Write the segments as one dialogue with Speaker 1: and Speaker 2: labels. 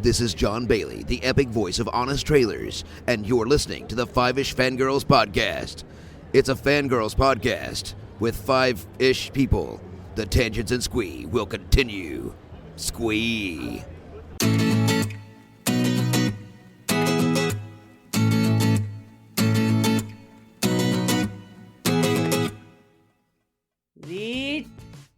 Speaker 1: This is John Bailey, the epic voice of Honest Trailers, and you're listening to the Fiveish Fangirls podcast. It's a Fangirls podcast with five-ish people. The tangents and squee will continue. Squee.
Speaker 2: The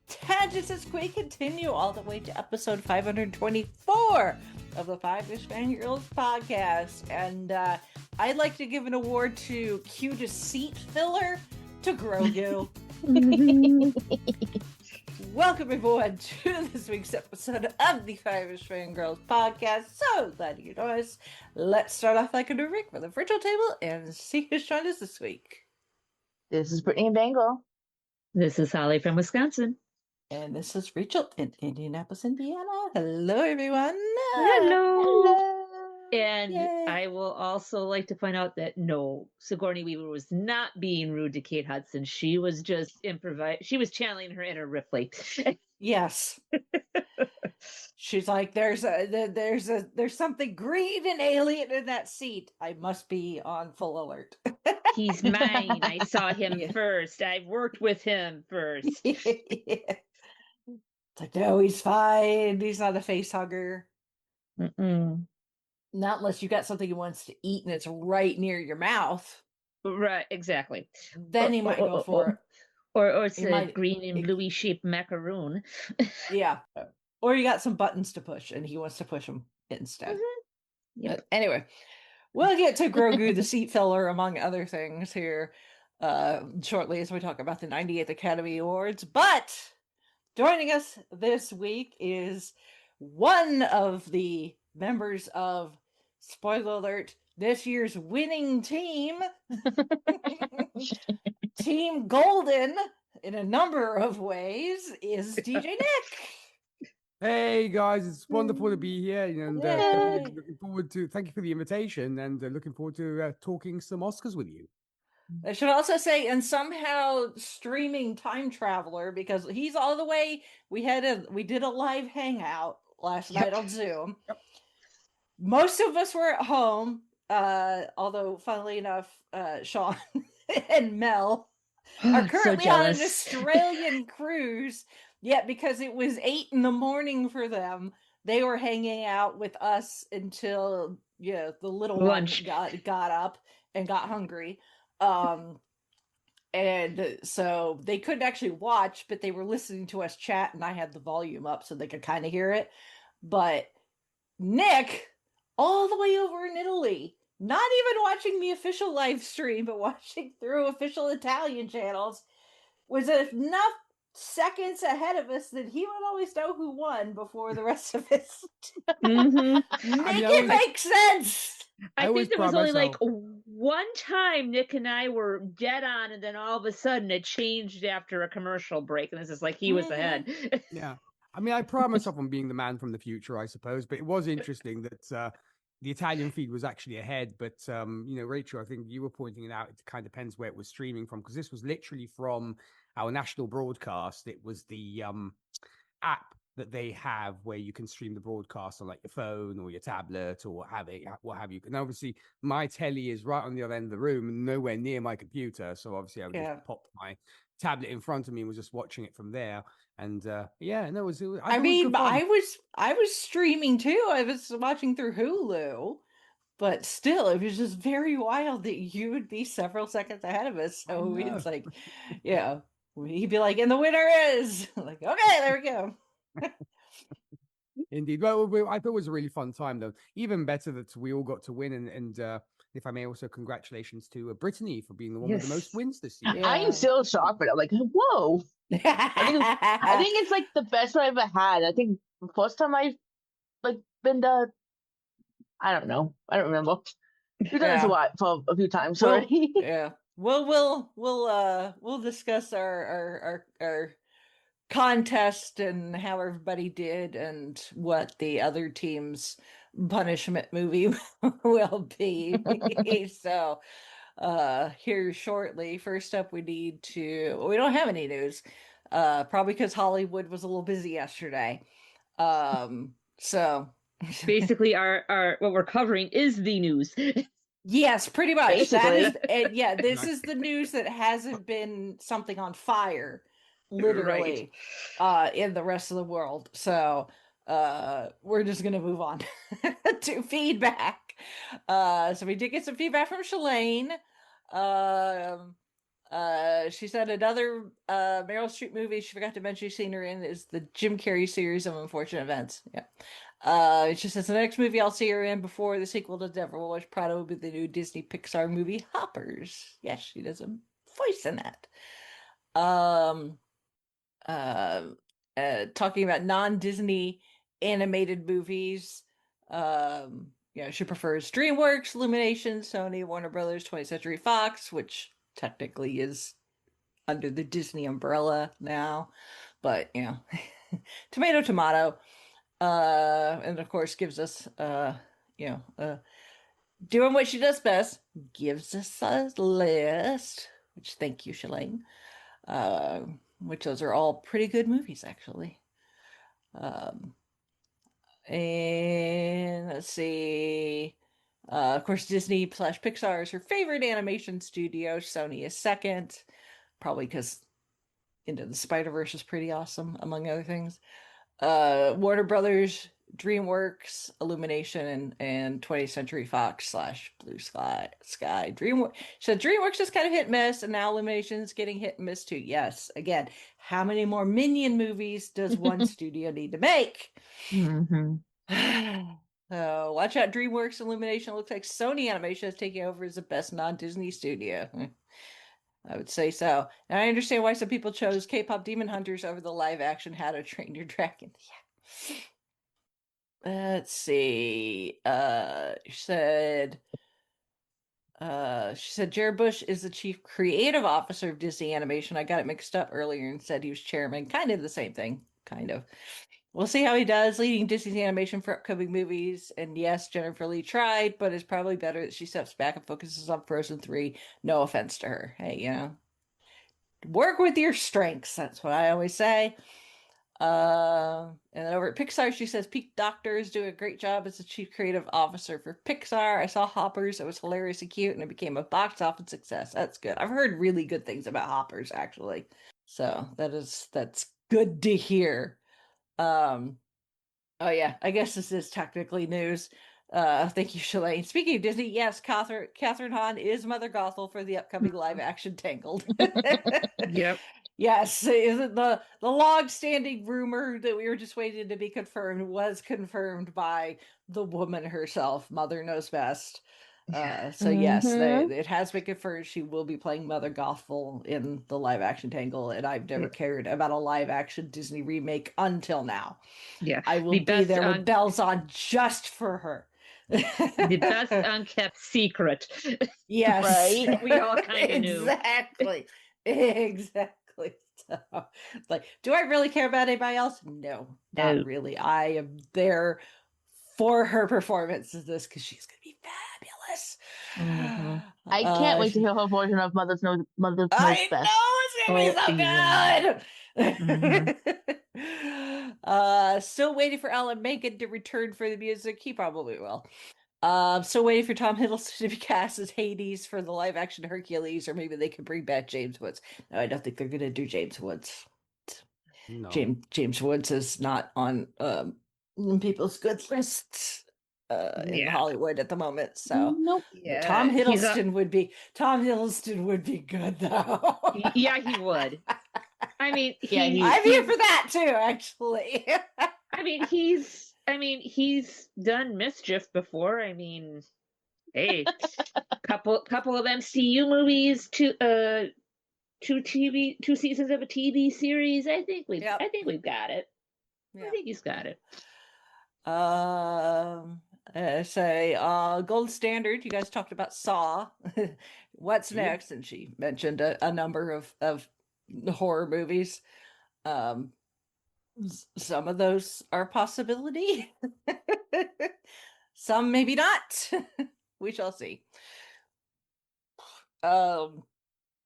Speaker 2: tangents and squee continue all the way to episode 524 of the Fiveish Fangirls podcast. And I'd like to give an award to cutest seat filler to Grogu. Welcome everyone to this week's episode of the Fiveish Fangirls podcast. So glad you joined us. Let's start off like a new rig for the virtual table and see who's joined us this week.
Speaker 3: This is Brittany in Bengal.
Speaker 4: This is Holly from Wisconsin.
Speaker 2: And this is Rachel in Indianapolis, Indiana. Hello, everyone.
Speaker 4: Hello. And
Speaker 2: Yay.
Speaker 4: I will also like to point out that no, Sigourney Weaver was not being rude to Kate Hudson. She was just She was channeling her inner Ripley.
Speaker 2: Yes. She's like, there's something green and alien in that seat. I must be on full alert.
Speaker 4: He's mine. I saw him
Speaker 2: Yeah.
Speaker 4: first. I've worked with him first.
Speaker 2: It's like, no, he's fine. He's not a face hugger.
Speaker 4: Mm-mm.
Speaker 2: Not unless you got something he wants to eat and it's right near your mouth.
Speaker 4: Right, exactly.
Speaker 2: Then he might go for it.
Speaker 4: Or it's
Speaker 2: He
Speaker 4: a
Speaker 2: might-
Speaker 4: green and bluey shaped macaroon.
Speaker 2: Yeah. Or you got some buttons to push and he wants to push them instead.
Speaker 4: Yep.
Speaker 2: But anyway, we'll get to Grogu, the seat filler, among other things here shortly as we talk about the 98th Academy Awards. But joining us this week is one of the members of, spoiler alert, this year's winning team, Team Golden, in a number of ways, is DJ Nik.
Speaker 5: Hey guys, it's wonderful to be here, and
Speaker 2: Yay.
Speaker 5: definitely looking forward to. Thank you for the invitation, and looking forward to talking some Oscars with you.
Speaker 2: I should also say, and somehow streaming time traveler, because he's all the way. We did a live hangout last night on Zoom.
Speaker 5: Yep.
Speaker 2: Most of us were at home, although funnily enough, Sean and Mel are
Speaker 4: So
Speaker 2: currently on an
Speaker 4: jealous.
Speaker 2: Australian cruise. Yet because it was 8 a.m. for them, they were hanging out with us until the little
Speaker 4: Lunch.
Speaker 2: one got up and got hungry. And so they couldn't actually watch, but they were listening to us chat, and I had the volume up so they could kind of hear it. But Nick, all the way over in Italy, not even watching the official live stream, but watching through official Italian channels, was enough seconds ahead of us that he would always know who won before the rest of us.
Speaker 4: Mhm.
Speaker 2: Make
Speaker 5: I
Speaker 2: it
Speaker 5: always-
Speaker 2: make sense.
Speaker 4: I
Speaker 5: always
Speaker 4: think there was
Speaker 5: pride
Speaker 4: only like
Speaker 5: myself-
Speaker 4: one time Nick and I were dead on, and then all of a sudden it changed after a commercial break, and this is like he was ahead.
Speaker 5: Yeah, I mean, I pride myself on being the man from the future, I suppose. But it was interesting that the Italian feed was actually ahead. But Rachel, I think you were pointing it out. It kind of depends where it was streaming from, because this was literally from our national broadcast. It was the app that they have where you can stream the broadcast on like your phone or your tablet or what have you. And obviously my telly is right on the other end of the room and nowhere near my computer. So obviously I would
Speaker 2: Yeah.
Speaker 5: just pop my tablet in front of me and was just watching it from there. And I thought it was good
Speaker 2: I was streaming too. I was watching through Hulu, but still, it was just very wild that you would be several seconds ahead of us. So
Speaker 5: I know.
Speaker 2: it's like, he'd be like, and the winner is like, okay, there we go.
Speaker 5: Indeed. Well, I thought it was a really fun time, though. Even better that we all got to win. And if I may also, congratulations to Brittany for being the one with the most
Speaker 4: Yes.
Speaker 5: wins this year.
Speaker 2: Yeah.
Speaker 3: I am still shocked, but I'm like, whoa. I think it's like the best one I've ever had. I think the first time I've like been to, I don't know. I don't remember. We've done this for a few times
Speaker 2: Well,
Speaker 3: already.
Speaker 2: yeah. Well, we'll discuss our contest and how everybody did and what the other team's punishment movie will be. So here shortly. First up, we don't have any news. Probably because Hollywood was a little busy yesterday. So
Speaker 4: Basically, our what we're covering is the news.
Speaker 2: Yes, pretty much. That
Speaker 3: Basically.
Speaker 2: is, and yeah, this
Speaker 5: Nice.
Speaker 2: is the news that hasn't been something on fire,
Speaker 4: Right.
Speaker 2: literally, in the rest of the world. So, we're just gonna move on to feedback. So we did get some feedback from Shalane. Um, she said another Meryl Streep movie she forgot to mention she's seen her in is the Jim Carrey series of unfortunate events. Yeah. She says the next movie I'll see her in before the sequel to Devil Wears Prada will be the new Disney Pixar movie Hoppers. Yes, she does a voice in that. Um, uh, Talking about non-Disney animated movies. She prefers DreamWorks, Illumination, Sony, Warner Brothers, 20th Century Fox, which technically is under the Disney umbrella now, but tomato, tomato. And of course gives us doing what she does best, gives us a list, which thank you, Shalane. Which those are all pretty good movies actually. um and let's see, of course Disney slash Pixar is her favorite animation studio. Sony is second, probably because Into the Spider-Verse is pretty awesome, among other things. Warner Brothers, DreamWorks, Illumination, and 20th Century Fox slash Blue Sky. DreamWorks. So DreamWorks is kind of hit and miss, and now Illumination's getting hit and miss too. Yes, again, how many more Minion movies does one studio need to make?
Speaker 3: Mm-hmm.
Speaker 2: So watch out, DreamWorks. Illumination looks like Sony Animation is taking over as the best non-Disney studio. I would say so. And I understand why some people chose K-pop Demon Hunters over the live action How to Train Your Dragon. Yeah. Let's see. She said Jared Bush is the chief creative officer of Disney Animation. I got it mixed up earlier and said he was chairman. Kind of the same thing. Kind of. We'll see how he does leading Disney's animation for upcoming movies. And yes, Jennifer Lee tried, but it's probably better that she steps back and focuses on Frozen 3. No offense to her. Hey, work with your strengths. That's what I always say. And then over at Pixar, she says Pete Docter is doing a great job as the chief creative officer for Pixar. I saw Hoppers. It was hilarious and cute, and it became a box office success. That's good. I've heard really good things about Hoppers, actually. So that's good to hear. Oh yeah, I guess this is technically news. Thank you, Shalane. Speaking of Disney, yes, Catherine Hahn is Mother Gothel for the upcoming live action Tangled.
Speaker 4: Yep.
Speaker 2: Yes, isn't the long-standing rumor that we were just waiting to be confirmed was confirmed by the woman herself. Mother knows best. So yes,
Speaker 3: Mhm.
Speaker 2: it has been confirmed she will be playing Mother Gothel in the live action Tangle, and I've never cared about a live action Disney remake until now.
Speaker 4: Yeah.
Speaker 2: I will
Speaker 4: The
Speaker 2: be
Speaker 4: best
Speaker 2: there with
Speaker 4: on
Speaker 2: bells on just for her.
Speaker 4: the best unkept secret.
Speaker 2: Yes.
Speaker 3: Right?
Speaker 4: We all kind of knew.
Speaker 2: Exactly. Exactly. So, like, do I really care about anybody else? No, not
Speaker 4: No.
Speaker 2: really. I am there for her performance of this because she's gonna be fabulous.
Speaker 3: Mhm. I can't wait to hear her version of Mother's Knows
Speaker 2: I
Speaker 3: Best.
Speaker 2: know it's gonna be
Speaker 4: yeah.
Speaker 2: so good. Still waiting for Alan Menken to return for the music. He probably will. Still waiting for Tom Hiddleston to be cast as Hades for the live action Hercules, or maybe they could bring back James Woods. No, I don't think they're gonna do James Woods.
Speaker 5: No.
Speaker 2: James Woods is not on people's good lists in
Speaker 4: Yeah.
Speaker 2: Hollywood at the moment. So
Speaker 3: Nope.
Speaker 4: Yeah.
Speaker 2: Tom
Speaker 4: He's a,
Speaker 2: Hiddleston would be good though.
Speaker 4: yeah, he would. I mean,
Speaker 3: Yeah,
Speaker 2: I'm here for that too, actually.
Speaker 4: he's done mischief before. I mean, hey, couple of MCU movies, two seasons of a TV series.
Speaker 2: Yep.
Speaker 4: I think we've got it.
Speaker 2: Yeah.
Speaker 4: I think he's got it.
Speaker 2: Gold Standard, you guys talked about Saw. What's
Speaker 5: Yeah.
Speaker 2: next? And she mentioned a number of horror movies. Some of those are a possibility. Some maybe not. We shall see. And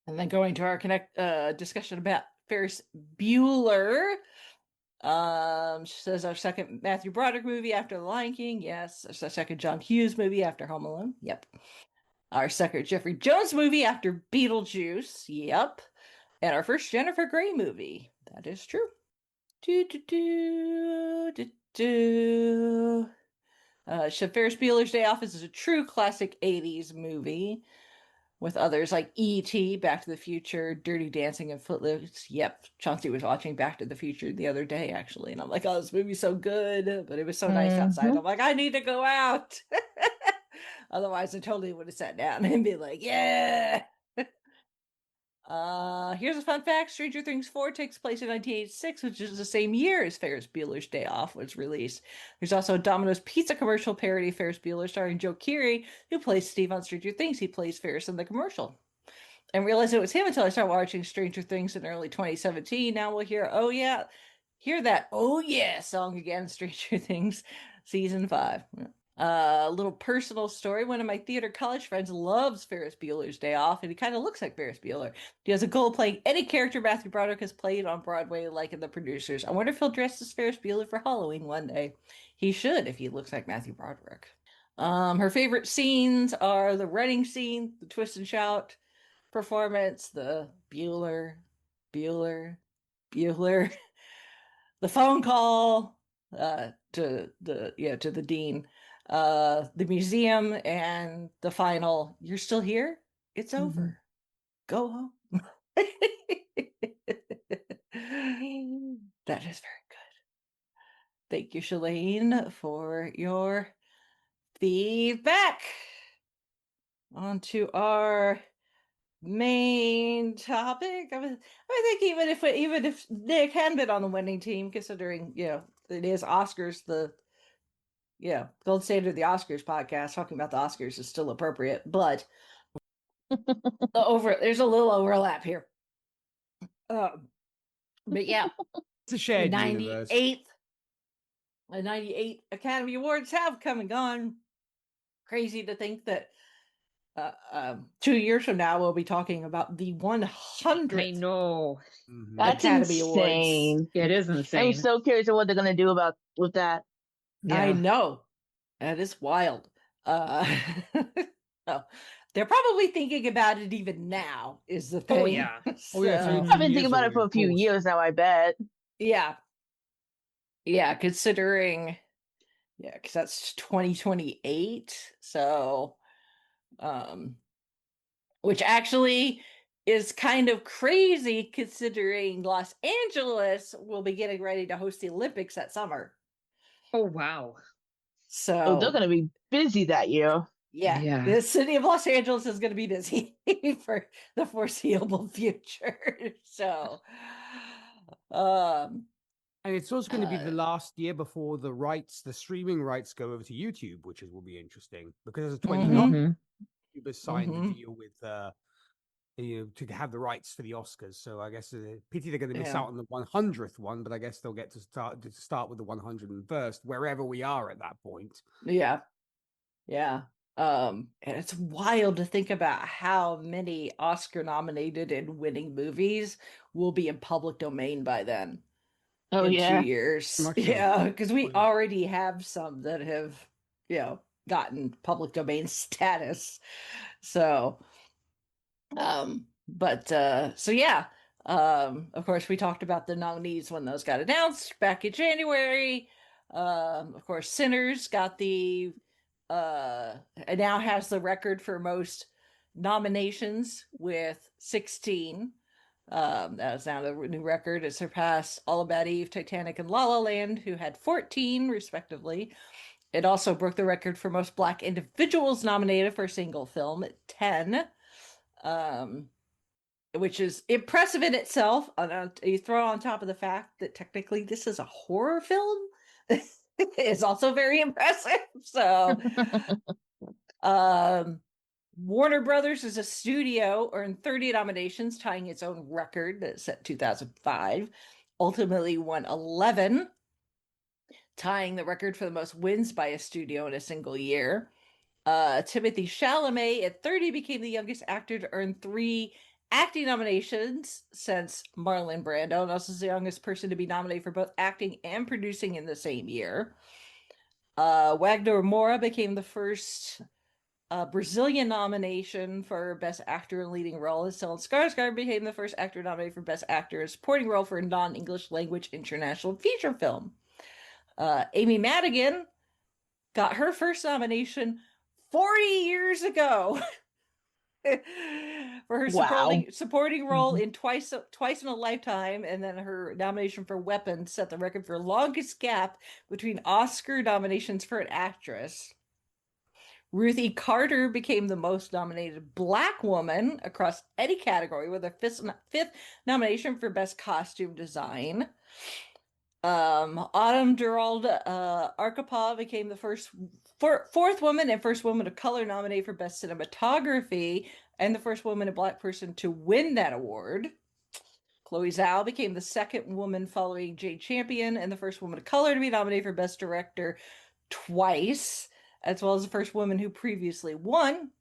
Speaker 2: then going to our discussion about Ferris Bueller. She says our second Matthew Broderick movie after The Lion King. Yes. Our second John Hughes movie after Home Alone. Yep. Our second Jeffrey Jones movie after Beetlejuice. Yep. And our first Jennifer Grey movie. That is true. Do, do, do, do, do. Ferris Bueller's Day Off is a true classic 80s movie with others like E.T., Back to the Future, Dirty Dancing, and Footloose. Yep, Chauncey was watching Back to the Future the other day, actually, and I'm like, oh, this movie's so good, but it was so nice outside. I'm like, I need to go out. Otherwise, I totally would have sat down and be like, yeah. Here's a fun fact. Stranger Things 4 takes place in 1986, which is the same year as Ferris Bueller's Day Off was released. There's also a Domino's Pizza commercial parody of Ferris Bueller starring Joe Keery, who plays Steve on Stranger Things. He plays Ferris in the commercial. And realized it was him until I started watching Stranger Things in early 2017. Now we'll hear, oh yeah, hear that oh yeah song again, Stranger Things season 5. A little personal story. One of my theater college friends loves Ferris Bueller's Day Off, and he kind of looks like Ferris Bueller. He has a goal of playing any character Matthew Broderick has played on Broadway, like in The Producers. I wonder if he'll dress as Ferris Bueller for Halloween one day. He should, if he looks like Matthew Broderick. Her favorite scenes are the running scene, the twist and shout performance, the Bueller, the phone call to the dean, the museum, and the final, you're still here? It's over. Go home. That is very good. Thank you, Shalane, for your feedback. On to our main topic. I think even if Nick hadn't been on the winning team, considering it is Oscars, the gold standard of the Oscars podcast, talking about the Oscars is still appropriate, but there's a little overlap here. But yeah,
Speaker 5: It's a shared universe.
Speaker 2: The 98 Academy Awards have come and gone. Crazy to think that 2 years from now we'll be talking about the 100th.
Speaker 4: I know.
Speaker 3: That's
Speaker 2: Academy
Speaker 3: insane.
Speaker 2: Awards.
Speaker 4: It is insane.
Speaker 3: I'm so curious of what they're gonna do with that.
Speaker 4: Yeah.
Speaker 2: I know. That is wild. Oh, they're probably thinking about it even now, is the thing.
Speaker 4: Oh yeah.
Speaker 5: Oh, yeah, so
Speaker 3: I've been thinking about it for a few years now, I bet.
Speaker 2: Yeah. Yeah, considering because that's 2028. So which actually is kind of crazy considering Los Angeles will be getting ready to host the Olympics that summer.
Speaker 4: Oh wow.
Speaker 2: So
Speaker 3: they're gonna be busy that year.
Speaker 2: Yeah, the city of Los Angeles is going to be busy for the foreseeable future. So,
Speaker 5: and it's also going to be the last year before the streaming rights go over to YouTube, which will be interesting because as a 29, YouTubers signed a deal with to have the rights for the Oscars. So I guess pity they're going to miss out on the 100th one, but I guess they'll get to start with the 101st wherever we are at that point.
Speaker 2: Yeah. And it's wild to think about how many Oscar nominated and winning movies will be in public domain by then.
Speaker 3: Oh,
Speaker 2: in
Speaker 3: yeah.
Speaker 2: 2 years. Yeah, because we already have some that have, gotten public domain status. So, of course, we talked about the nominees when those got announced back in January. Of course, Sinners got the it now has the record for most nominations with 16. That is now the new record. It surpassed All About Eve, Titanic, and La La Land, who had 14 respectively. It also broke the record for most Black individuals nominated for a single film at 10, which is impressive in itself. You throw on top of the fact that technically this is a horror film. Is also very impressive. So, Warner Brothers as a studio earned 30 nominations, tying its own record that set 2005. Ultimately won 11, tying the record for the most wins by a studio in a single year. Timothée Chalamet at 30 became the youngest actor to earn 3 acting nominations since Marlon Brando, and also the youngest person to be nominated for both acting and producing in the same year. Wagner Moura became the first Brazilian nomination for Best Actor in Leading Role, and Stellan Skarsgård became the first actor nominated for Best Actor in Supporting Role for a non-English language international feature film. Amy Madigan got her first nomination 40 years ago for her supporting role in Twice in a Lifetime, and then her nomination for Weapons set the record for longest gap between Oscar nominations for an actress. Ruth E. Carter became the most nominated Black woman across any category with her fifth nomination for Best Costume Design. Autumn Durald Arkapaw became the fourth woman and first woman of color nominated for Best Cinematography, and the first woman and Black person to win that award. Chloe Zhao became the second woman following Jade Champion and the first woman of color to be nominated for Best Director twice, as well as the first woman who previously won.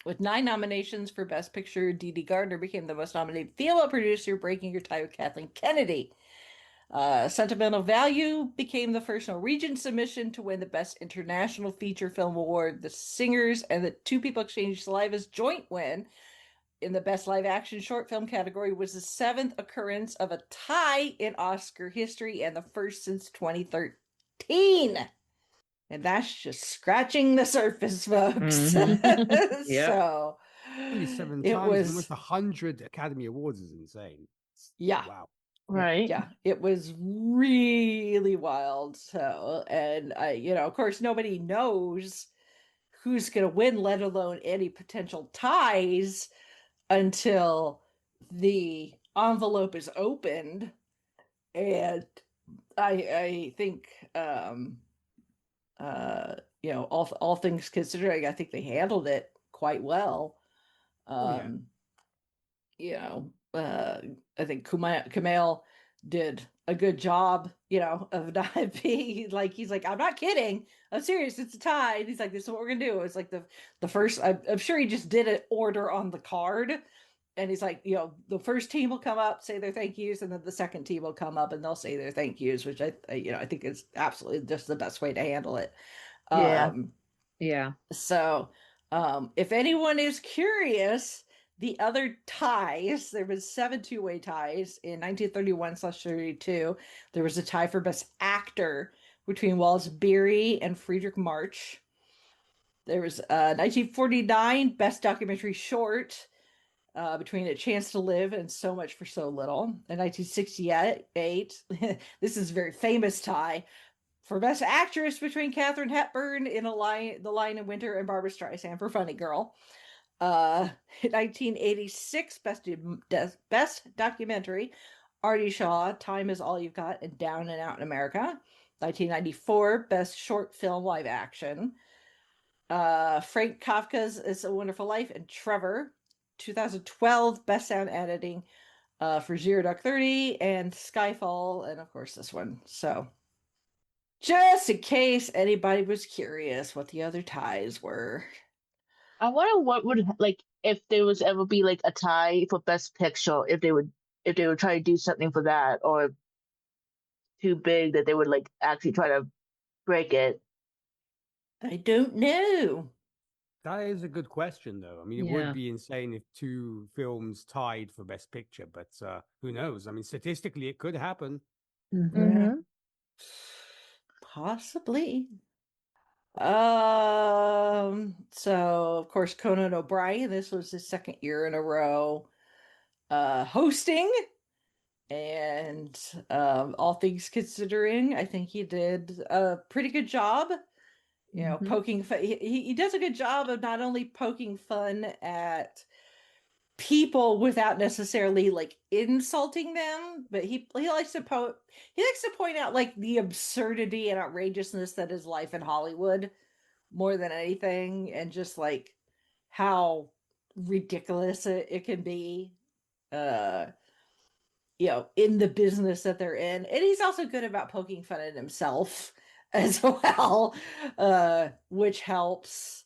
Speaker 2: With 9 nominations for Best Picture, Dee Gardner became the most nominated female producer, breaking her tie with Kathleen Kennedy. Sentimental Value became the first Norwegian submission to win the Best International Feature Film Award. The Singers and the Two People Exchange Saliva's joint win in the Best Live Action Short Film category was the 7th occurrence of a tie in Oscar history and the first since 2013. And that's just scratching the surface, folks.
Speaker 4: Yeah.
Speaker 2: So
Speaker 5: Only 7
Speaker 2: it
Speaker 5: times,
Speaker 2: was
Speaker 5: almost 100 Academy Awards is insane.
Speaker 2: Yeah.
Speaker 5: Wow.
Speaker 3: Right.
Speaker 2: Yeah, it was really wild. So, and of course, nobody knows who's going to win, let alone any potential ties, until the envelope is opened. And I think, all things considering, I think they handled it quite well. I think Kumail did a good job, of not being like, he's like, I'm not kidding, I'm serious, it's a tie. And he's like, this is what we're gonna do. It's like the first, I'm sure he just did an order on the card, and he's like, the first team will come up, say their thank yous, and then the second team will come up and they'll say their thank yous, which I think is absolutely just the best way to handle it.
Speaker 4: Yeah.
Speaker 2: So, if anyone is curious, the other ties, there was 7 two-way ties in 1931/32. There was a tie for Best Actor between Wallace Beery and Friedrich March. There was 1949 Best Documentary Short between A Chance to Live and So Much for So Little. In 1968, this is a very famous tie for Best Actress between Katharine Hepburn in The Lion in Winter and Barbra Streisand for Funny Girl. 1986 best documentary, Artie Shaw, Time Is All You've Got, and Down and Out in America. 1994 best short film live action, Frank Kafka's It's a Wonderful Life and Trevor. 2012 best sound editing for Zero Dark 30 and Skyfall, and of course this one. So just in case anybody was curious what the other ties were.
Speaker 3: I wonder what would, like, if there was ever be like a tie for Best Picture, if they would try to do something for that, or too big that they would like actually try to break it.
Speaker 2: I don't know.
Speaker 5: That is a good question, though. I mean, it would be insane if 2 films tied for Best Picture, but who knows? I mean, statistically, it could happen.
Speaker 3: Mm-hmm.
Speaker 2: Possibly. So of course Conan O'Brien, this was his 2nd year in a row hosting, and all things considering, I think he did a pretty good job. Poking fun. He does a good job of not only poking fun at people without necessarily like insulting them, but he likes to point out like the absurdity and outrageousness that is life in Hollywood more than anything, and just like how ridiculous it can be in the business that they're in. And he's also good about poking fun at himself as well, which helps.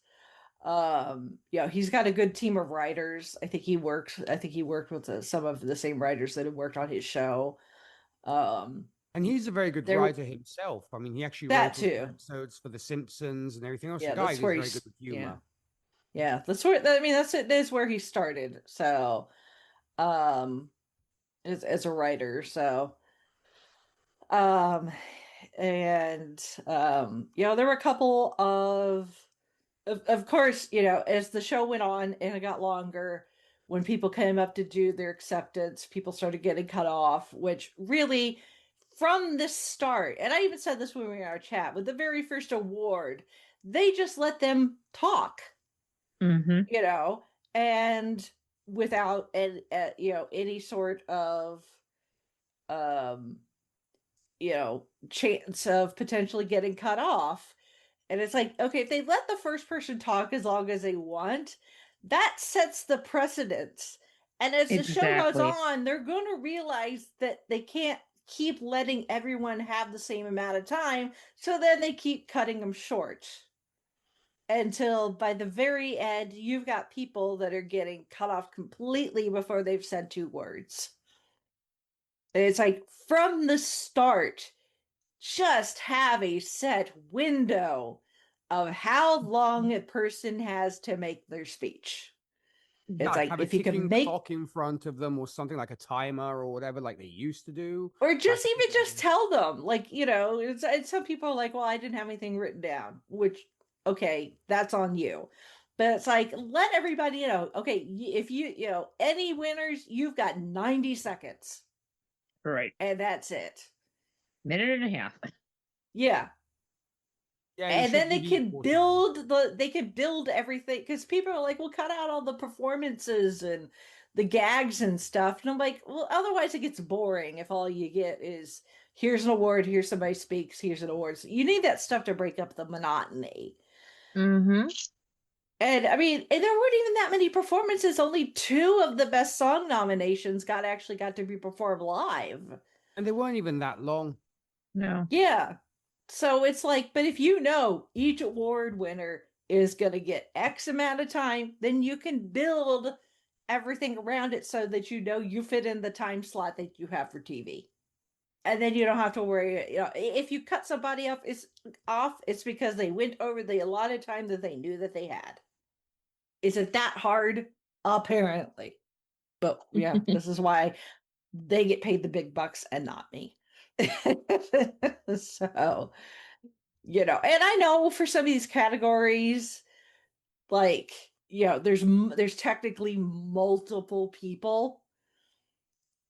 Speaker 2: He's got a good team of writers. I think he worked with some of the same writers that have worked on his show.
Speaker 5: And he's a very good
Speaker 2: there
Speaker 5: writer himself. I mean, he actually
Speaker 2: that
Speaker 5: wrote all the
Speaker 2: too.
Speaker 5: episodes for The Simpsons and everything else.
Speaker 2: Yeah,
Speaker 5: The guy
Speaker 2: that's
Speaker 5: is
Speaker 2: where
Speaker 5: very good with humor.
Speaker 2: Yeah, that's where I mean that's where he started. So, um, as a writer. So, um, and there were a couple of course, as the show went on and it got longer, when people came up to do their acceptance, people started getting cut off, which really, from the start, and I even said this when we were in our chat, with the very first award, they just let them talk, and without any sort of um, chance of potentially getting cut off. And it's like, okay, if they let the first person talk as long as they want, that sets the precedence. And as the show goes on, they're going to realize that they can't keep letting everyone have the same amount of time. So then they keep cutting them short until by the very end, you've got people that are getting cut off completely before they've said 2 words. And it's like, from the start, just have a set window of how long a person has to make their speech. It's like,
Speaker 5: have
Speaker 2: if
Speaker 5: a
Speaker 2: you can
Speaker 5: ticking
Speaker 2: make
Speaker 5: clock in front of them or something like a timer or whatever, like they used to do.
Speaker 2: or just
Speaker 5: back in
Speaker 2: even
Speaker 5: the
Speaker 2: just
Speaker 5: day.
Speaker 2: tell them, like, it's some people are like, well, I didn't have anything written down, which, okay, that's on you. But it's like, let everybody know, okay, if any winners, you've got 90 seconds.
Speaker 4: Right.
Speaker 2: And that's it.
Speaker 4: Minute and a half.
Speaker 2: Yeah.
Speaker 5: Yeah,
Speaker 2: And then they
Speaker 5: give
Speaker 2: can
Speaker 5: equal time.
Speaker 2: build everything, because people are like, well, cut out all the performances and the gags and stuff. And I'm like, well, otherwise it gets boring if all you get is, here's an award, here's somebody speaks, here's an award. So you need that stuff to break up the monotony.
Speaker 3: Mm-hmm.
Speaker 2: And I mean, and there weren't even that many performances. Only 2 of the best song nominations got to be performed live.
Speaker 5: And they weren't even that long.
Speaker 4: No.
Speaker 2: Yeah. So it's like, but if each award winner is going to get X amount of time, then you can build everything around it so that you fit in the time slot that you have for TV. And then you don't have to worry, if you cut somebody off, it's because they went over the allotted time that they knew that they had. Is it that hard? Apparently. But yeah, this is why they get paid the big bucks and not me. So, and I know for some of these categories, like, there's technically multiple people,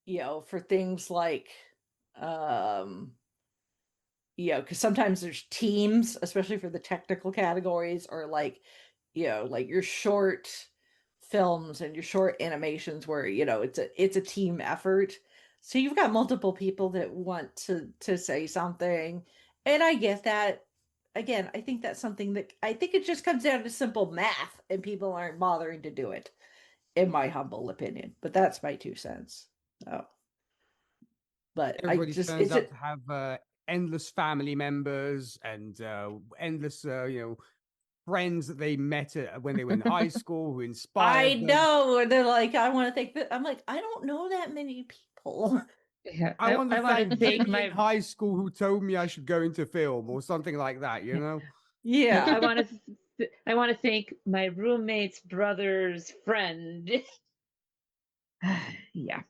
Speaker 2: for things like, because sometimes there's teams, especially for the technical categories, or like, like your short films and your short animations where, it's a team effort. So you've got multiple people that want to say something. And I get that. Again, I think that's something that I think it just comes down to simple math and people aren't bothering to do it, in my humble opinion. But that's my 2 cents. So, but
Speaker 5: Everybody turns out to have endless family members and endless, friends that they met when they were in high school who inspired
Speaker 2: I
Speaker 5: them.
Speaker 2: know. They're like, I want to thank that. I'm like, I don't know that many people.
Speaker 4: Yeah,
Speaker 5: I want to thank
Speaker 4: thank
Speaker 5: Jimmy
Speaker 4: my
Speaker 5: in high school who told me I should go into film or something like that,
Speaker 2: Yeah.
Speaker 4: I want to thank my roommate's brother's friend. Yeah.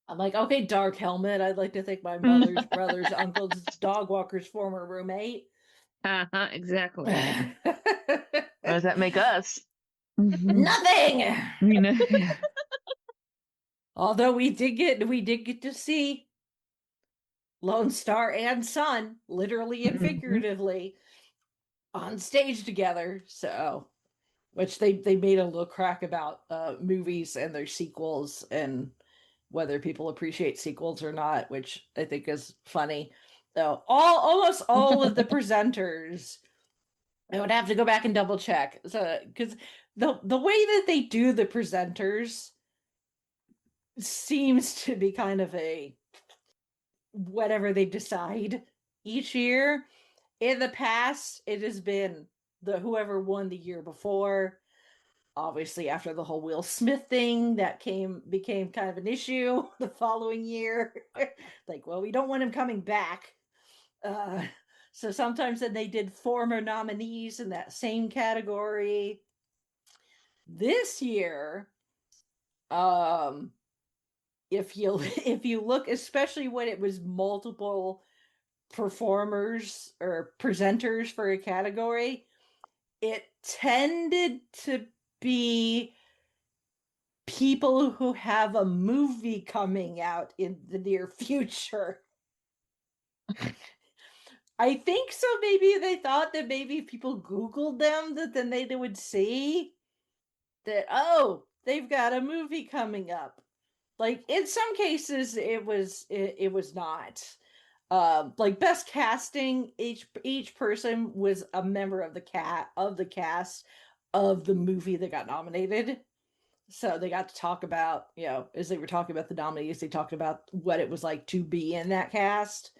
Speaker 2: I'm like, okay, Dark Helmet. I'd like to thank my mother's brother's uncle's dog walker's former roommate.
Speaker 4: Exactly.
Speaker 3: What does that make us?
Speaker 2: Nothing.
Speaker 4: Yeah.
Speaker 2: Although we did get to see Lone Star and Sun, literally and figuratively, on stage together. So, which they made a little crack about movies and their sequels and whether people appreciate sequels or not, which I think is funny. So almost all of the presenters, I would have to go back and double check. So because the way that they do the presenters seems to be kind of a whatever they decide each year. In the past, it has been the whoever won the year before. Obviously, after the whole Will Smith thing, that became kind of an issue the following year. Like, well, we don't want him coming back. So sometimes then they did former nominees in that same category. This year, if you look, especially when it was multiple performers or presenters for a category, it tended to be people who have a movie coming out in the near future. I think so. Maybe they thought that maybe if people Googled them, that then they would see that, oh, they've got a movie coming up. Like in some cases, it was not. Like best casting, each person was a member of the cast of the movie that got nominated. So they got to talk about, as they were talking about the nominees, they talked about what it was like to be in that cast.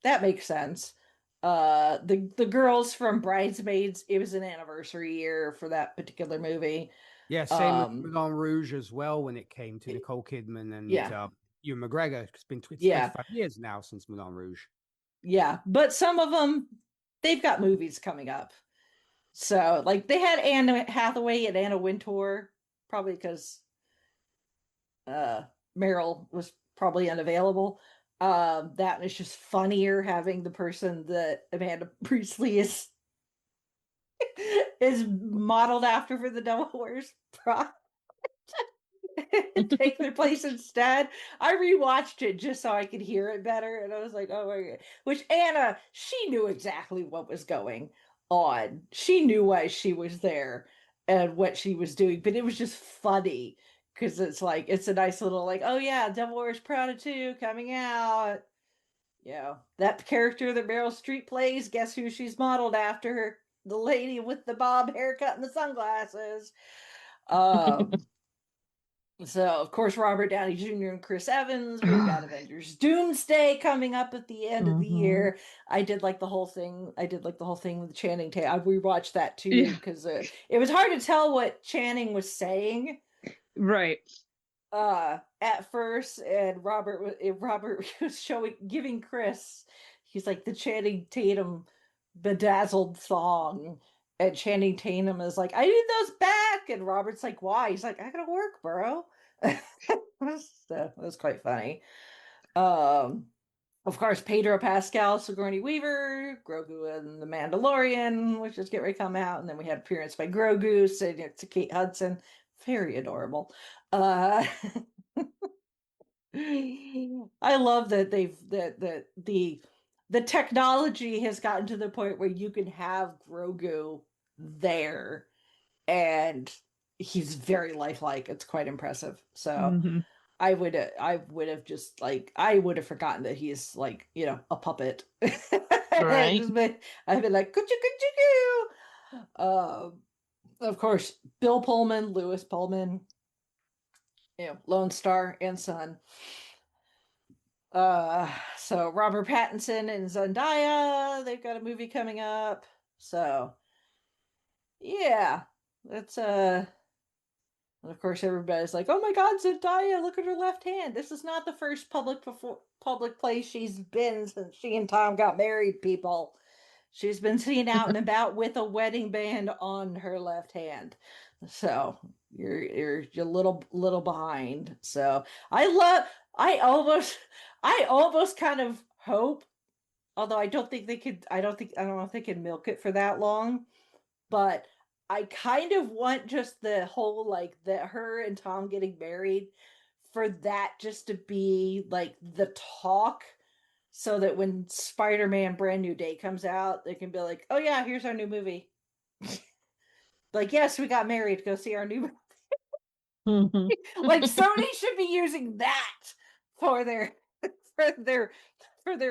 Speaker 2: That makes sense. The girls from Bridesmaids, it was an anniversary year for that particular movie.
Speaker 5: Yeah, same with Moulin Rouge as well when it came to Nicole Kidman and Ewan McGregor. It's been 25 years now since Moulin Rouge.
Speaker 2: Yeah, but some of them, they've got movies coming up. So, like, they had Anne Hathaway and Anna Wintour, probably because Meryl was probably unavailable. That is just funnier having the person that Amanda Priestley is modeled after for the Devil Wears Prada take their place instead. I rewatched it just so I could hear it better, and I was like, oh my God. Which Anna, she knew exactly what was going on. She knew why she was there and what she was doing, but it was just funny because it's like, it's a nice little like, oh yeah, Devil Wears Prada 2 coming out. That character that Meryl Streep plays, guess who she's modeled after? The lady with the bob haircut and the sunglasses. So, of course, Robert Downey Jr. and Chris Evans. We've got Avengers Doomsday coming up at the end of the year. I did like the whole thing. With Channing Tatum. I rewatched that too because it was hard to tell what Channing was saying.
Speaker 4: Right.
Speaker 2: At first, and Robert was giving Chris, he's like the Channing Tatum bedazzled song. And Channing Tatum is like, I need those back. And Robert's like, why? He's like, I gotta work, bro. So it was quite funny. Of course, Pedro Pascal, Sigourney Weaver, Grogu and the Mandalorian, which is getting ready to come out. And then we had appearance by Grogu, sitting next to Kate Hudson. Very adorable. I love that the technology has gotten to the point where you can have Grogu there and he's very lifelike. It's quite impressive. So I would have just like, I would have forgotten that he's like, a puppet. Right. I've been like, of course, Bill Pullman, Lewis Pullman, Lone Star and Son. So Robert Pattinson and Zendaya, they've got a movie coming up. So yeah, that's and of course everybody's like, oh my God, Zendaya, look at her left hand. This is not the first public place she's been since she and Tom got married, people. She's been seen out and about with a wedding band on her left hand. So you're a little behind. So I almost kind of hope, although I don't know if they can milk it for that long, but I kind of want just the whole, like, that her and Tom getting married, for that just to be like the talk, so that when Spider-Man Brand New Day comes out, they can be like, oh yeah, here's our new movie. Like, yes, we got married, go see our new movie. Like, Sony should be using that for their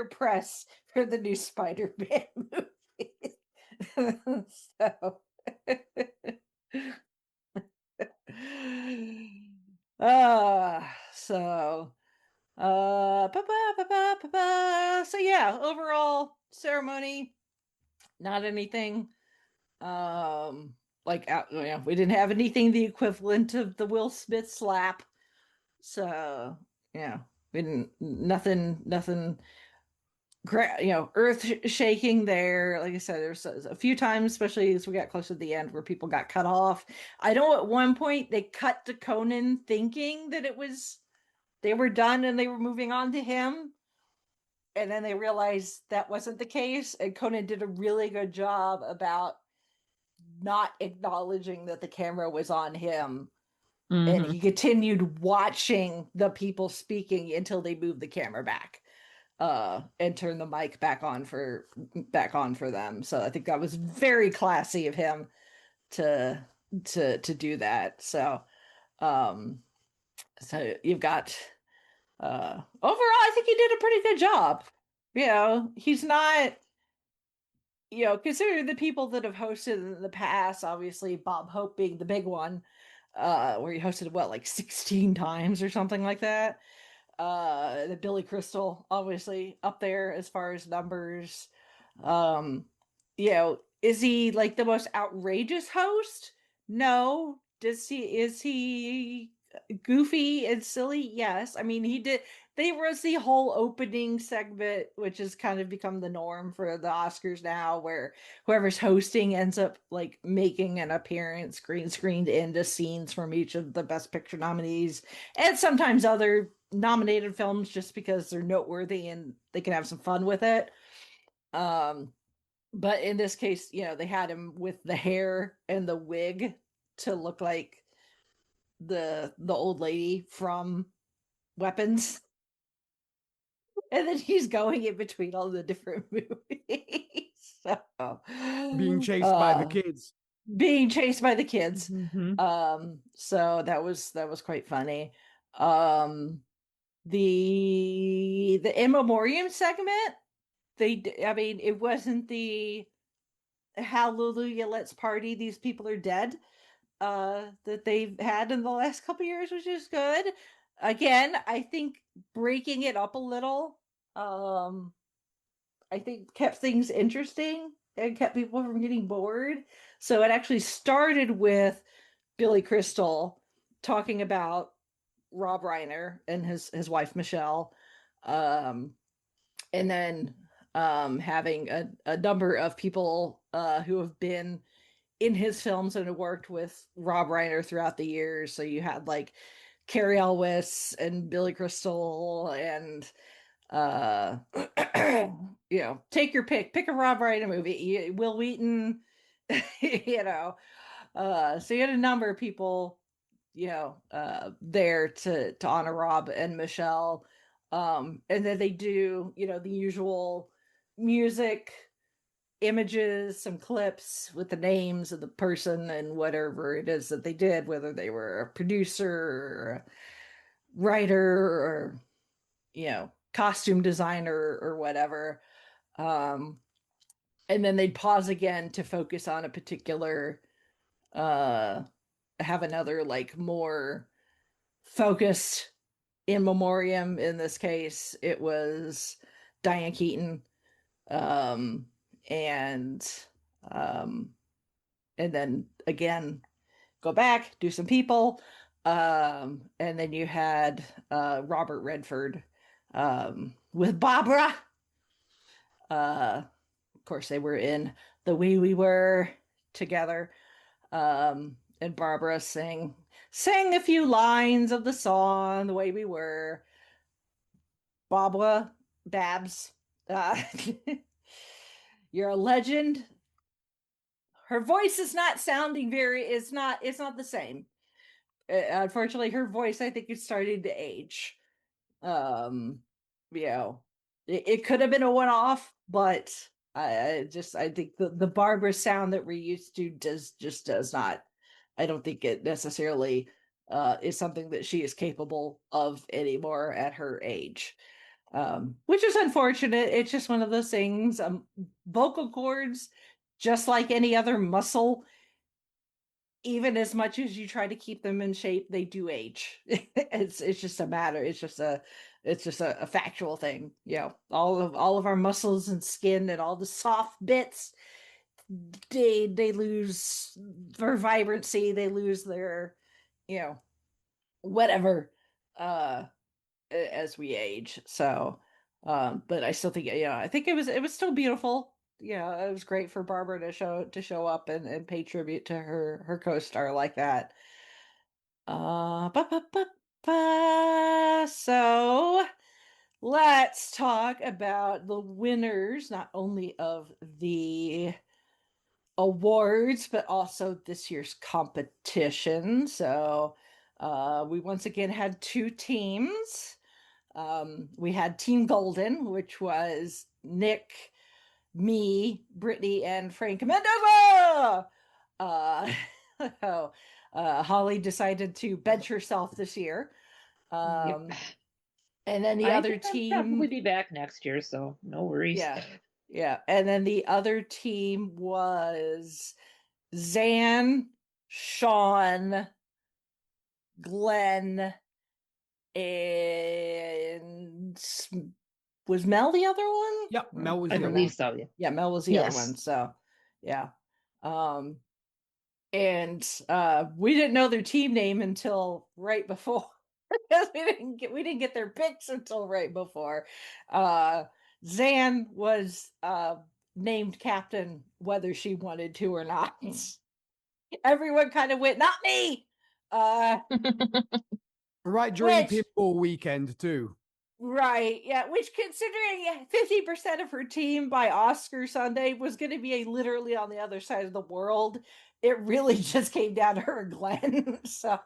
Speaker 2: press for the new Spider-Man movie. So so so yeah, overall ceremony, not anything like we didn't have anything the equivalent of the Will Smith slap. So yeah, we didn't nothing earth shaking there. Like I said, there's a few times, especially as we got close to the end, where people got cut off. I know at one point they cut to Conan thinking that they were done and they were moving on to him, and then they realized that wasn't the case, and Conan did a really good job about not acknowledging that the camera was on him. And he continued watching the people speaking until they moved the camera back and turned the mic back on for them. So I think that was very classy of him to do that. So so you've got overall, I think he did a pretty good job. He's not, considering the people that have hosted in the past, obviously Bob Hope being the big one, where he hosted like 16 times or something like that. The Billy Crystal obviously up there as far as numbers. Is he like the most outrageous host? No. Is he goofy and silly? Yes. I mean, they was the whole opening segment, which has kind of become the norm for the Oscars now, where whoever's hosting ends up like making an appearance green screened into scenes from each of the Best Picture nominees, and sometimes other nominated films, just because they're noteworthy and they can have some fun with it. But in this case, they had him with the hair and the wig to look like the old lady from Weapons. And then he's going in between all the different movies. So,
Speaker 5: being chased by the kids.
Speaker 2: Being chased by the kids.
Speaker 4: Mm-hmm.
Speaker 2: So that was quite funny. The in memoriam segment, it wasn't the hallelujah, let's party, these people are dead, that they've had in the last couple years, which is good. Again, I think breaking it up a little, I think kept things interesting and kept people from getting bored. So it actually started with Billy Crystal talking about Rob Reiner and his wife Michelle, and then having a number of people who have been in his films and have worked with Rob Reiner throughout the years. So you had like Cary Elwes and Billy Crystal and take your pick a Rob Reiner movie, Will Wheaton, so you had a number of people there to honor Rob and Michelle. And then they do the usual music, images, some clips with the names of the person and whatever it is that they did, whether they were a producer or a writer or costume designer or whatever. And then they'd pause again to focus on a particular have another like more focused in memoriam. In this case it was Diane Keaton, and then again go back, do some people, and then you had Robert Redford with Barbara. Of course they were in The Way We Were together, and Barbara sang a few lines of the song The Way We Were. Babs, you're a legend. Her voice is not sounding it's not the same. Unfortunately, her voice, I think, is starting to age. It could have been a one-off, but I think the Barbara sound that we're used to does not. I don't think it necessarily is something that she is capable of anymore at her age, which is unfortunate. It's just one of those things. Vocal cords, just like any other muscle, even as much as you try to keep them in shape, they do age. It's just a matter. It's just a factual thing. All of our muscles and skin and all the soft bits, they lose their vibrancy, they lose their, whatever, as we age. So, but I still think, I think it was still beautiful. It was great for Barbara to show up and pay tribute to her co-star like that. So let's talk about the winners, not only of the awards, but also this year's competition. So we once again had two teams. We had Team Golden, which was Nick, me, Brittany, and Frank Mendoza. Holly decided to bench herself this year.
Speaker 4: Yep.
Speaker 2: And then the
Speaker 4: I
Speaker 2: other
Speaker 4: think I'll
Speaker 2: team,
Speaker 4: probably be back next year, so no worries.
Speaker 2: yeah. And then the other team was Zan, Sean, Glenn, and was Mel the other one?
Speaker 5: Yep, Mel was
Speaker 4: I
Speaker 5: the other
Speaker 4: believe
Speaker 5: one.
Speaker 4: so. Yeah.
Speaker 2: Yeah, Mel was the other
Speaker 3: Yes.
Speaker 2: one. So yeah. And we didn't know their team name until right before. Because we didn't get their picks until right before. Zan was named captain whether she wanted to or not. Everyone kind of went, not me.
Speaker 5: Right during
Speaker 2: Which-
Speaker 5: pinball weekend too.
Speaker 2: Right, yeah. Which, considering 50% of her team by Oscar Sunday was going to be literally on the other side of the world, it really just came down to her and Glenn. So,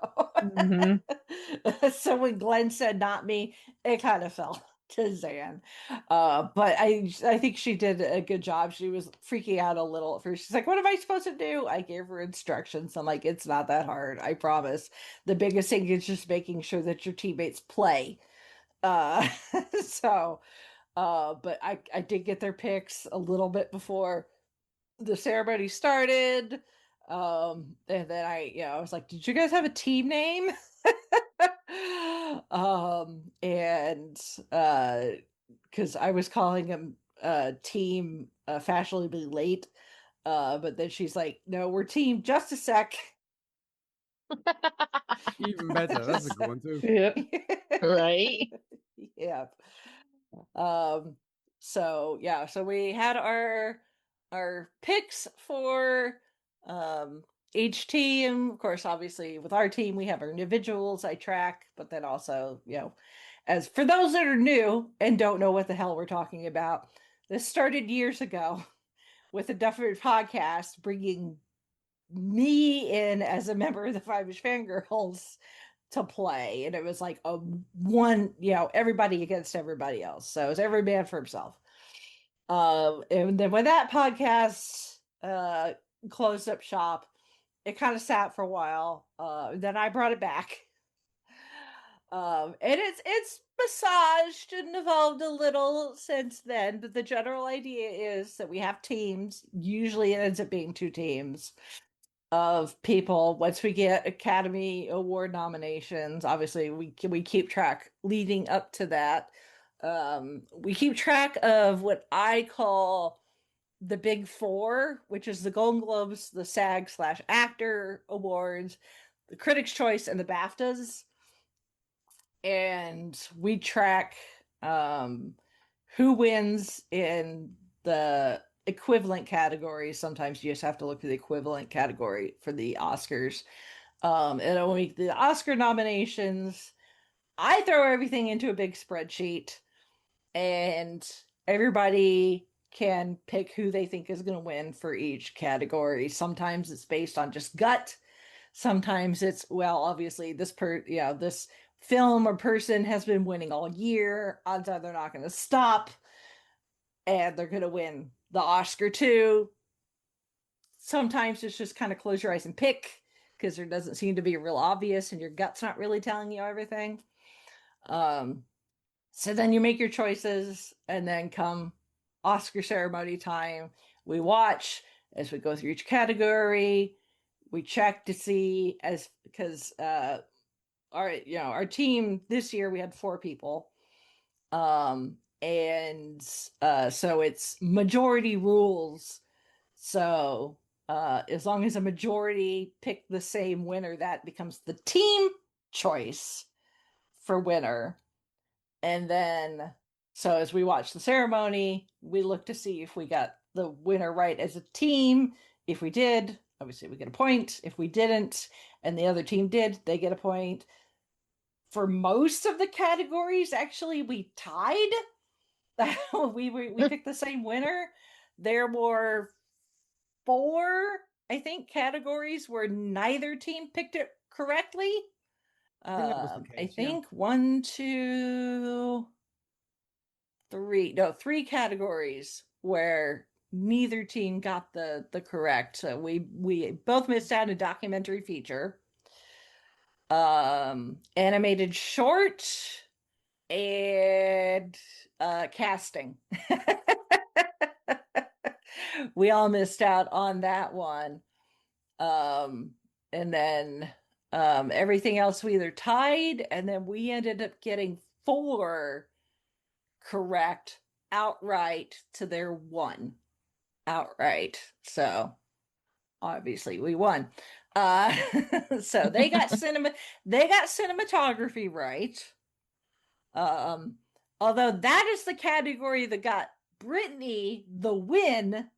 Speaker 2: so when Glenn said not me, it kind of fell to Zan. But I think she did a good job. She was freaking out a little at first. She's like, "What am I supposed to do?" I gave her instructions. I'm like, "It's not that hard. I promise. The biggest thing is just making sure that your teammates play." So, but I did get their picks a little bit before the ceremony started. And then I was like, "Did you guys have a team name?" And because I was calling him team fashionably late, but then she's like, "No, we're team just a sec."
Speaker 5: Even better. That's a good one too.
Speaker 4: Yeah.
Speaker 3: Right?
Speaker 2: Yeah. So yeah, so we had our picks for each team. Of course, obviously with our team we have our individuals I track, but then also, as for those that are new and don't know what the hell we're talking about, this started years ago with a different podcast bringing me in as a member of the Fiveish Fangirls to play, and it was like a one, everybody against everybody else, so it's every man for himself. And then when that podcast closed up shop, it kind of sat for a while. Then I brought it back, and it's massaged and evolved a little since then, but the general idea is that we have teams. Usually it ends up being two teams of people. Once we get Academy Award nominations, obviously we keep track leading up to that. We keep track of what I call the big four, which is the Golden Globes, the SAG/actor awards, the Critics' Choice, and the BAFTAs. And we track who wins in the equivalent categories. Sometimes you just have to look for the equivalent category for the Oscars. And when the Oscar nominations, I throw everything into a big spreadsheet, and everybody can pick who they think is going to win for each category. Sometimes it's based on just gut. Sometimes it's, well, obviously this film or person has been winning all year. Odds are they're not going to stop, and they're going to win the Oscar too. Sometimes it's just kind of close your eyes and pick, because there doesn't seem to be real obvious and your gut's not really telling you everything. So then you make your choices, and then come Oscar ceremony time, we watch as we go through each category. We check to see, because our team this year we had 4 people. And so it's majority rules. So as long as a majority pick the same winner, that becomes the team choice for winner. And then, so as we watch the ceremony, we look to see if we got the winner right as a team. If we did, obviously we get a point. If we didn't, and the other team did, they get a point. For most of the categories, actually, we tied. we picked the same winner. There were 4, I think, categories where neither team picked it correctly.
Speaker 5: I think that was the case.
Speaker 2: I think 1, 2, 3, no, 3 categories where neither team got the correct. So we both missed out a documentary feature, animated short, and casting. We all missed out on that one. And then everything else we either tied, and then we ended up getting 4 correct outright to their 1 outright. So obviously we won. So they got cinematography right. Although that is the category that got Brittany the win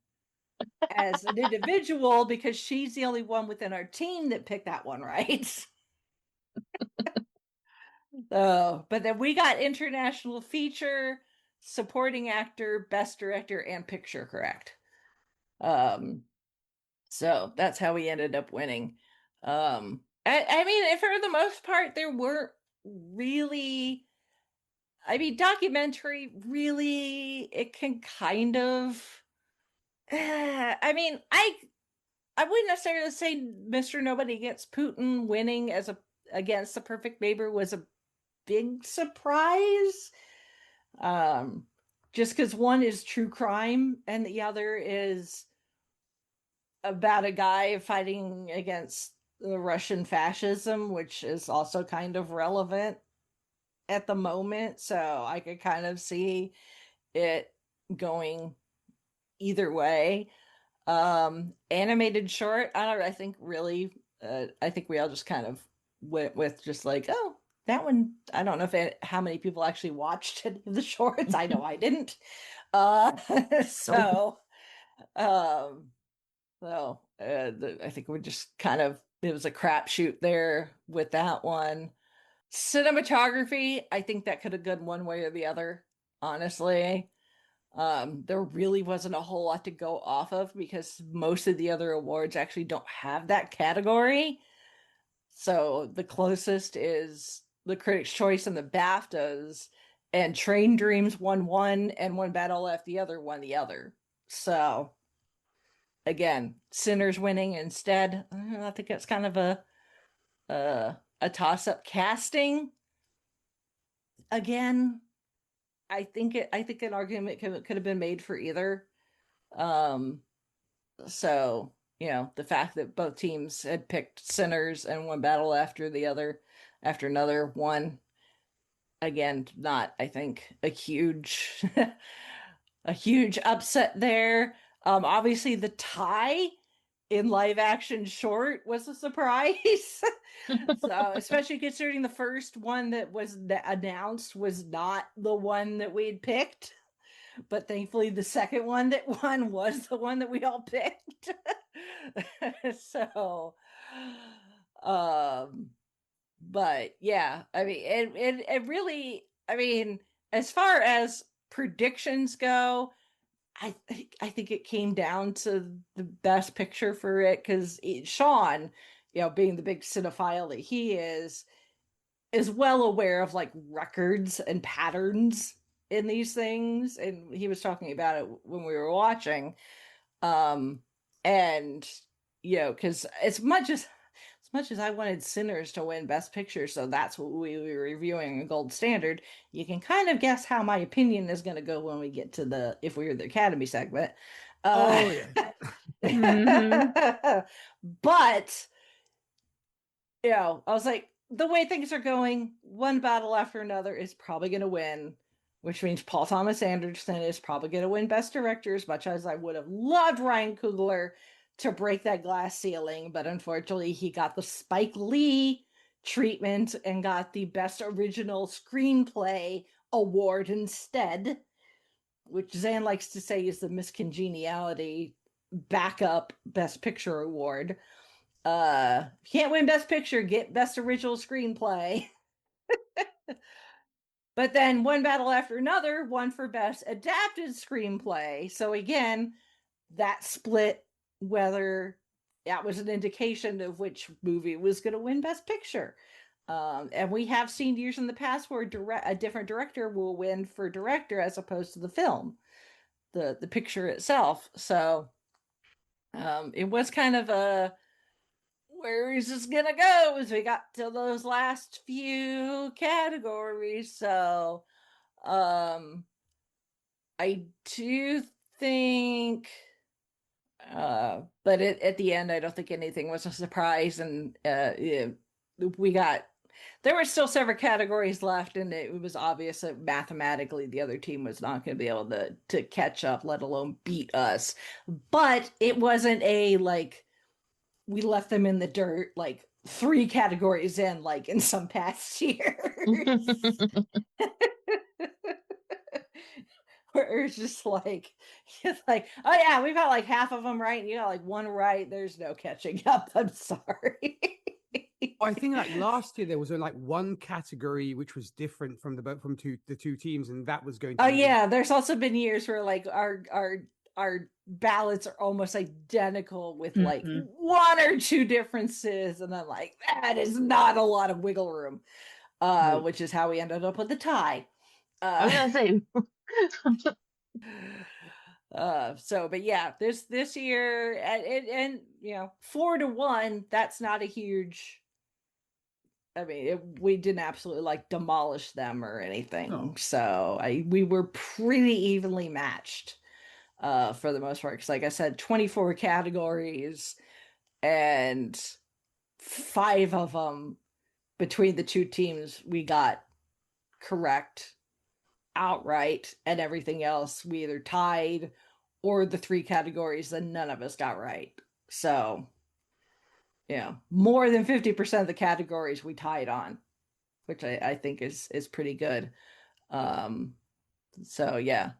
Speaker 2: as an individual, because she's the only one within our team that picked that one right. So, but then we got international feature, supporting actor, best director, and picture correct. So that's how we ended up winning. I mean, for the most part, there weren't really. I mean, documentary really, it can kind of. I mean, I wouldn't necessarily say Mr. Nobody Gets Putin winning against The Perfect Neighbor was a big surprise. Just because one is true crime and the other is about a guy fighting against the Russian fascism, which is also kind of relevant at the moment. So I could kind of see it going either way. Animated short, I don't know, I think really I think we all just kind of went with just like, oh, that one. I don't know how many people actually watched any of the shorts. I know I didn't. So I think we just kind of, it was a crapshoot there with that one. Cinematography, I think that could have gone one way or the other, honestly. There really wasn't a whole lot to go off of because most of the other awards actually don't have that category. So the closest is the Critics' Choice and the BAFTAs, and Train Dreams won one, and One Battle Left the other won the other. So again, Sinners winning instead. I think that's kind of a toss-up. Casting, again, I think an argument could have been made for either. So, you know, the fact that both teams had picked Sinners and One Battle after another one, again, not, I think, a huge a huge upset there. Obviously the tie in live action short was a surprise. So, especially considering the first one that was announced was not the one that we had picked, but thankfully the second one that won was the one that we all picked. So, but yeah, I mean, it really, I mean, as far as predictions go, I think it came down to the best picture for it, because Sean, you know, being the big cinephile that he is well aware of like records and patterns in these things, and he was talking about it when we were watching. And you know, because as much as I wanted Sinners to win Best Picture, so that's what we were reviewing in Gold Standard, you can kind of guess how my opinion is going to go when we get to if we're the Academy segment.
Speaker 5: Oh yeah.
Speaker 2: But you know, I was like, the way things are going, One Battle After Another is probably going to win. which means Paul Thomas Anderson is probably going to win Best Director, as much as I would have loved Ryan Coogler to break that glass ceiling. But unfortunately, he got the Spike Lee treatment and got the Best Original Screenplay award instead, which Zan likes to say is the Miscongeniality backup Best Picture award. Can't win Best Picture, get Best Original Screenplay. But then One Battle After Another won for Best Adapted Screenplay. So again, that split whether that was an indication of which movie was going to win Best Picture. And we have seen years in the past where a different director will win for director as opposed to the film, the picture itself. So it was kind of a, where is this gonna go as we got to those last few categories. So I do think but at the end I don't think anything was a surprise, and there were still several categories left, and it was obvious that mathematically the other team was not going to be able to catch up, let alone beat us. But it wasn't a like we left them in the dirt like 3 categories in, like in some past years. Where it's just like, it's like, oh yeah, we got like half of them right, and you got like 1 right. There's no catching up. I'm sorry.
Speaker 5: I think like last year there was like 1 category which was different from the two teams, and that was going to.
Speaker 2: Oh yeah, there's also been years where like our ballots are almost identical with like 1 or 2 differences, and I'm like, that is not a lot of wiggle room. Which is how we ended up with the tie.
Speaker 3: I was gonna say.
Speaker 2: But yeah, this year and 4-1, that's not a huge. I mean, we didn't absolutely like demolish them or anything.
Speaker 5: No.
Speaker 2: So we were pretty evenly matched for the most part. Because like I said, 24 categories, and 5 of them between the 2 teams we got correct outright, and everything else we either tied, or the 3 categories that none of us got right. So more than 50% of the categories we tied on, which I think is pretty good. So yeah.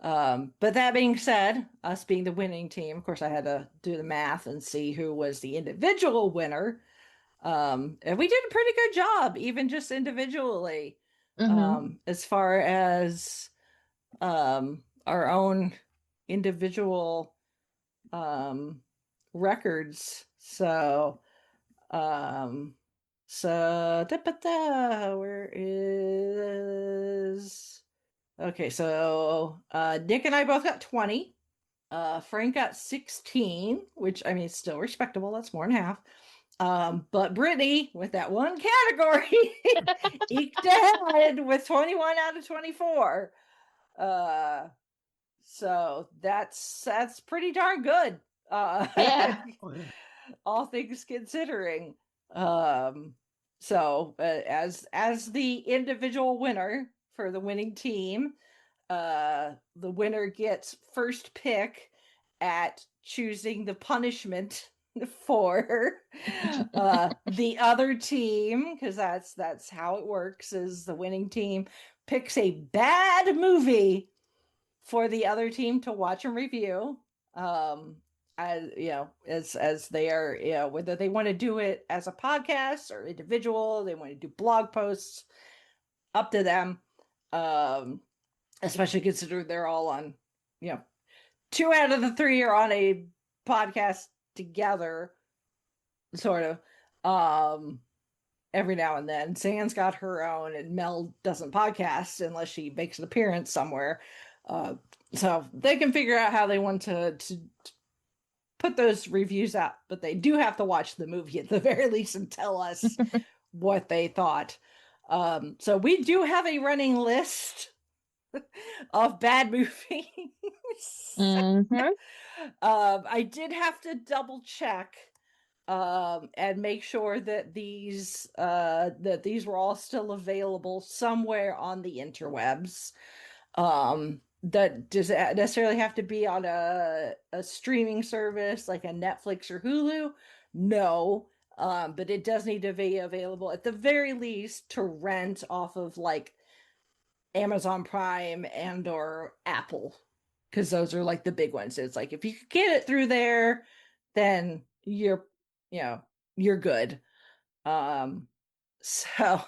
Speaker 2: But that being said, us being the winning team, of course I had to do the math and see who was the individual winner. And we did a pretty good job, even just individually. As far as our own individual records. So where is okay, so Nick and I both got 20. Frank got 16, which I mean it's still respectable, that's more than half. But Brittany, with that 1 category, eked ahead with 21 out of 24. So that's pretty darn good.
Speaker 3: Yeah.
Speaker 2: All things considering. So as the individual winner for the winning team, the winner gets first pick at choosing the punishment for the other team, because that's how it works, is the winning team picks a bad movie for the other team to watch and review. As they are, whether they want to do it as a podcast or individual, they want to do blog posts, up to them. Especially considering they're all on, 2 out of the 3 are on a podcast together, sort of, every now and then. Zan's got her own, and Mel doesn't podcast unless she makes an appearance somewhere. So they can figure out how they want to put those reviews out, but they do have to watch the movie at the very least and tell us what they thought. So we do have a running list of bad movies. I did have to double check and make sure that these were all still available somewhere on the interwebs. That doesn't necessarily have to be on a streaming service like a Netflix or Hulu. No, but it does need to be available at the very least to rent off of like Amazon Prime and or Apple, because those are like the big ones. It's like if you could get it through there, then you know you're good. Um, so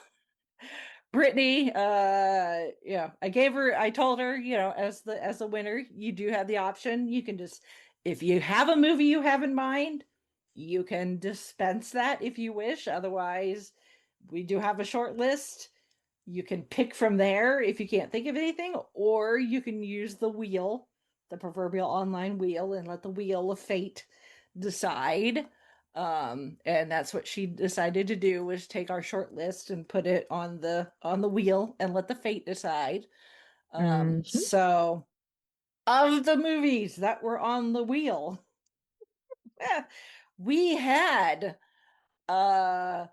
Speaker 2: Brittany, I told her, as the winner, you do have the option. You can just, if you have a movie you have in mind, you can dispense that if you wish. Otherwise, we do have a short list. You can pick from there if you can't think of anything, or you can use the wheel, the proverbial online wheel, and let the wheel of fate decide. And that's what she decided to do, was take our short list and put it on the wheel and let the fate decide. So of the movies that were on the wheel, we had A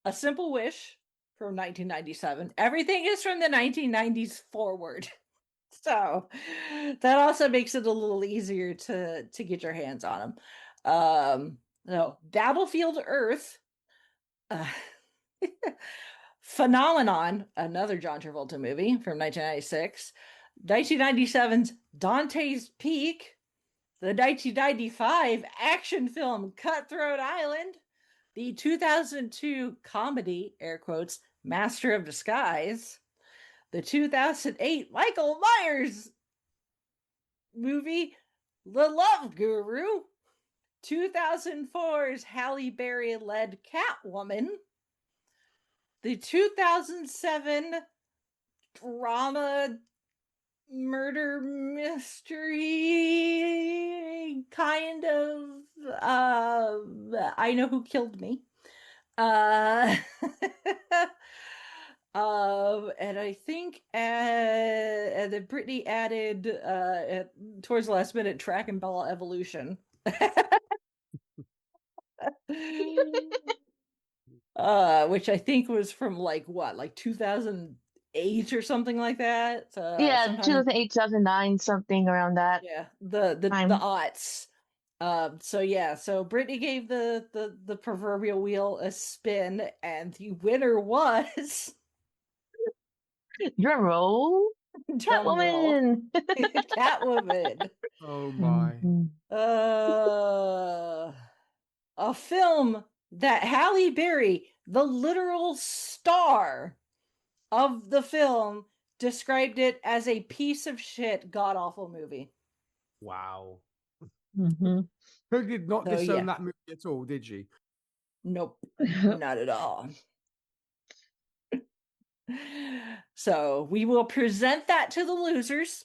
Speaker 2: Simple Wish from 1997. Everything is from the 1990s forward. So that also makes it a little easier to get your hands on them. No, Battlefield Earth, uh, Phenomenon, another John Travolta movie from 1996, 1997's Dante's Peak, the 1995 action film Cutthroat Island, the 2002 comedy, air quotes, Master of Disguise, the 2008 Michael Myers movie, The Love Guru, 2004's Halle Berry-led Catwoman, the 2007 drama murder mystery kind of I Know Who Killed Me. And I think that Brittany added towards the last minute Track and Ball Evolution. Which I think was from like 2008 or something like that.
Speaker 3: Yeah,
Speaker 2: Sometime
Speaker 3: 2008, 2009, something around that.
Speaker 2: Yeah, the
Speaker 3: time.
Speaker 2: aughts. So Brittany gave the proverbial wheel a spin, and the winner was
Speaker 3: Drum roll.
Speaker 2: drum roll,
Speaker 3: Catwoman.
Speaker 2: Catwoman.
Speaker 5: Oh my.
Speaker 3: Mhm.
Speaker 2: A film that Halle Berry, the literal star of the film, described it as a piece of shit, god awful movie.
Speaker 5: Wow.
Speaker 3: Mhm.
Speaker 5: Who did not
Speaker 2: So,
Speaker 5: disown
Speaker 2: yeah.
Speaker 5: that movie at all, did she?
Speaker 2: Nope, not at all. So we will present that to the losers.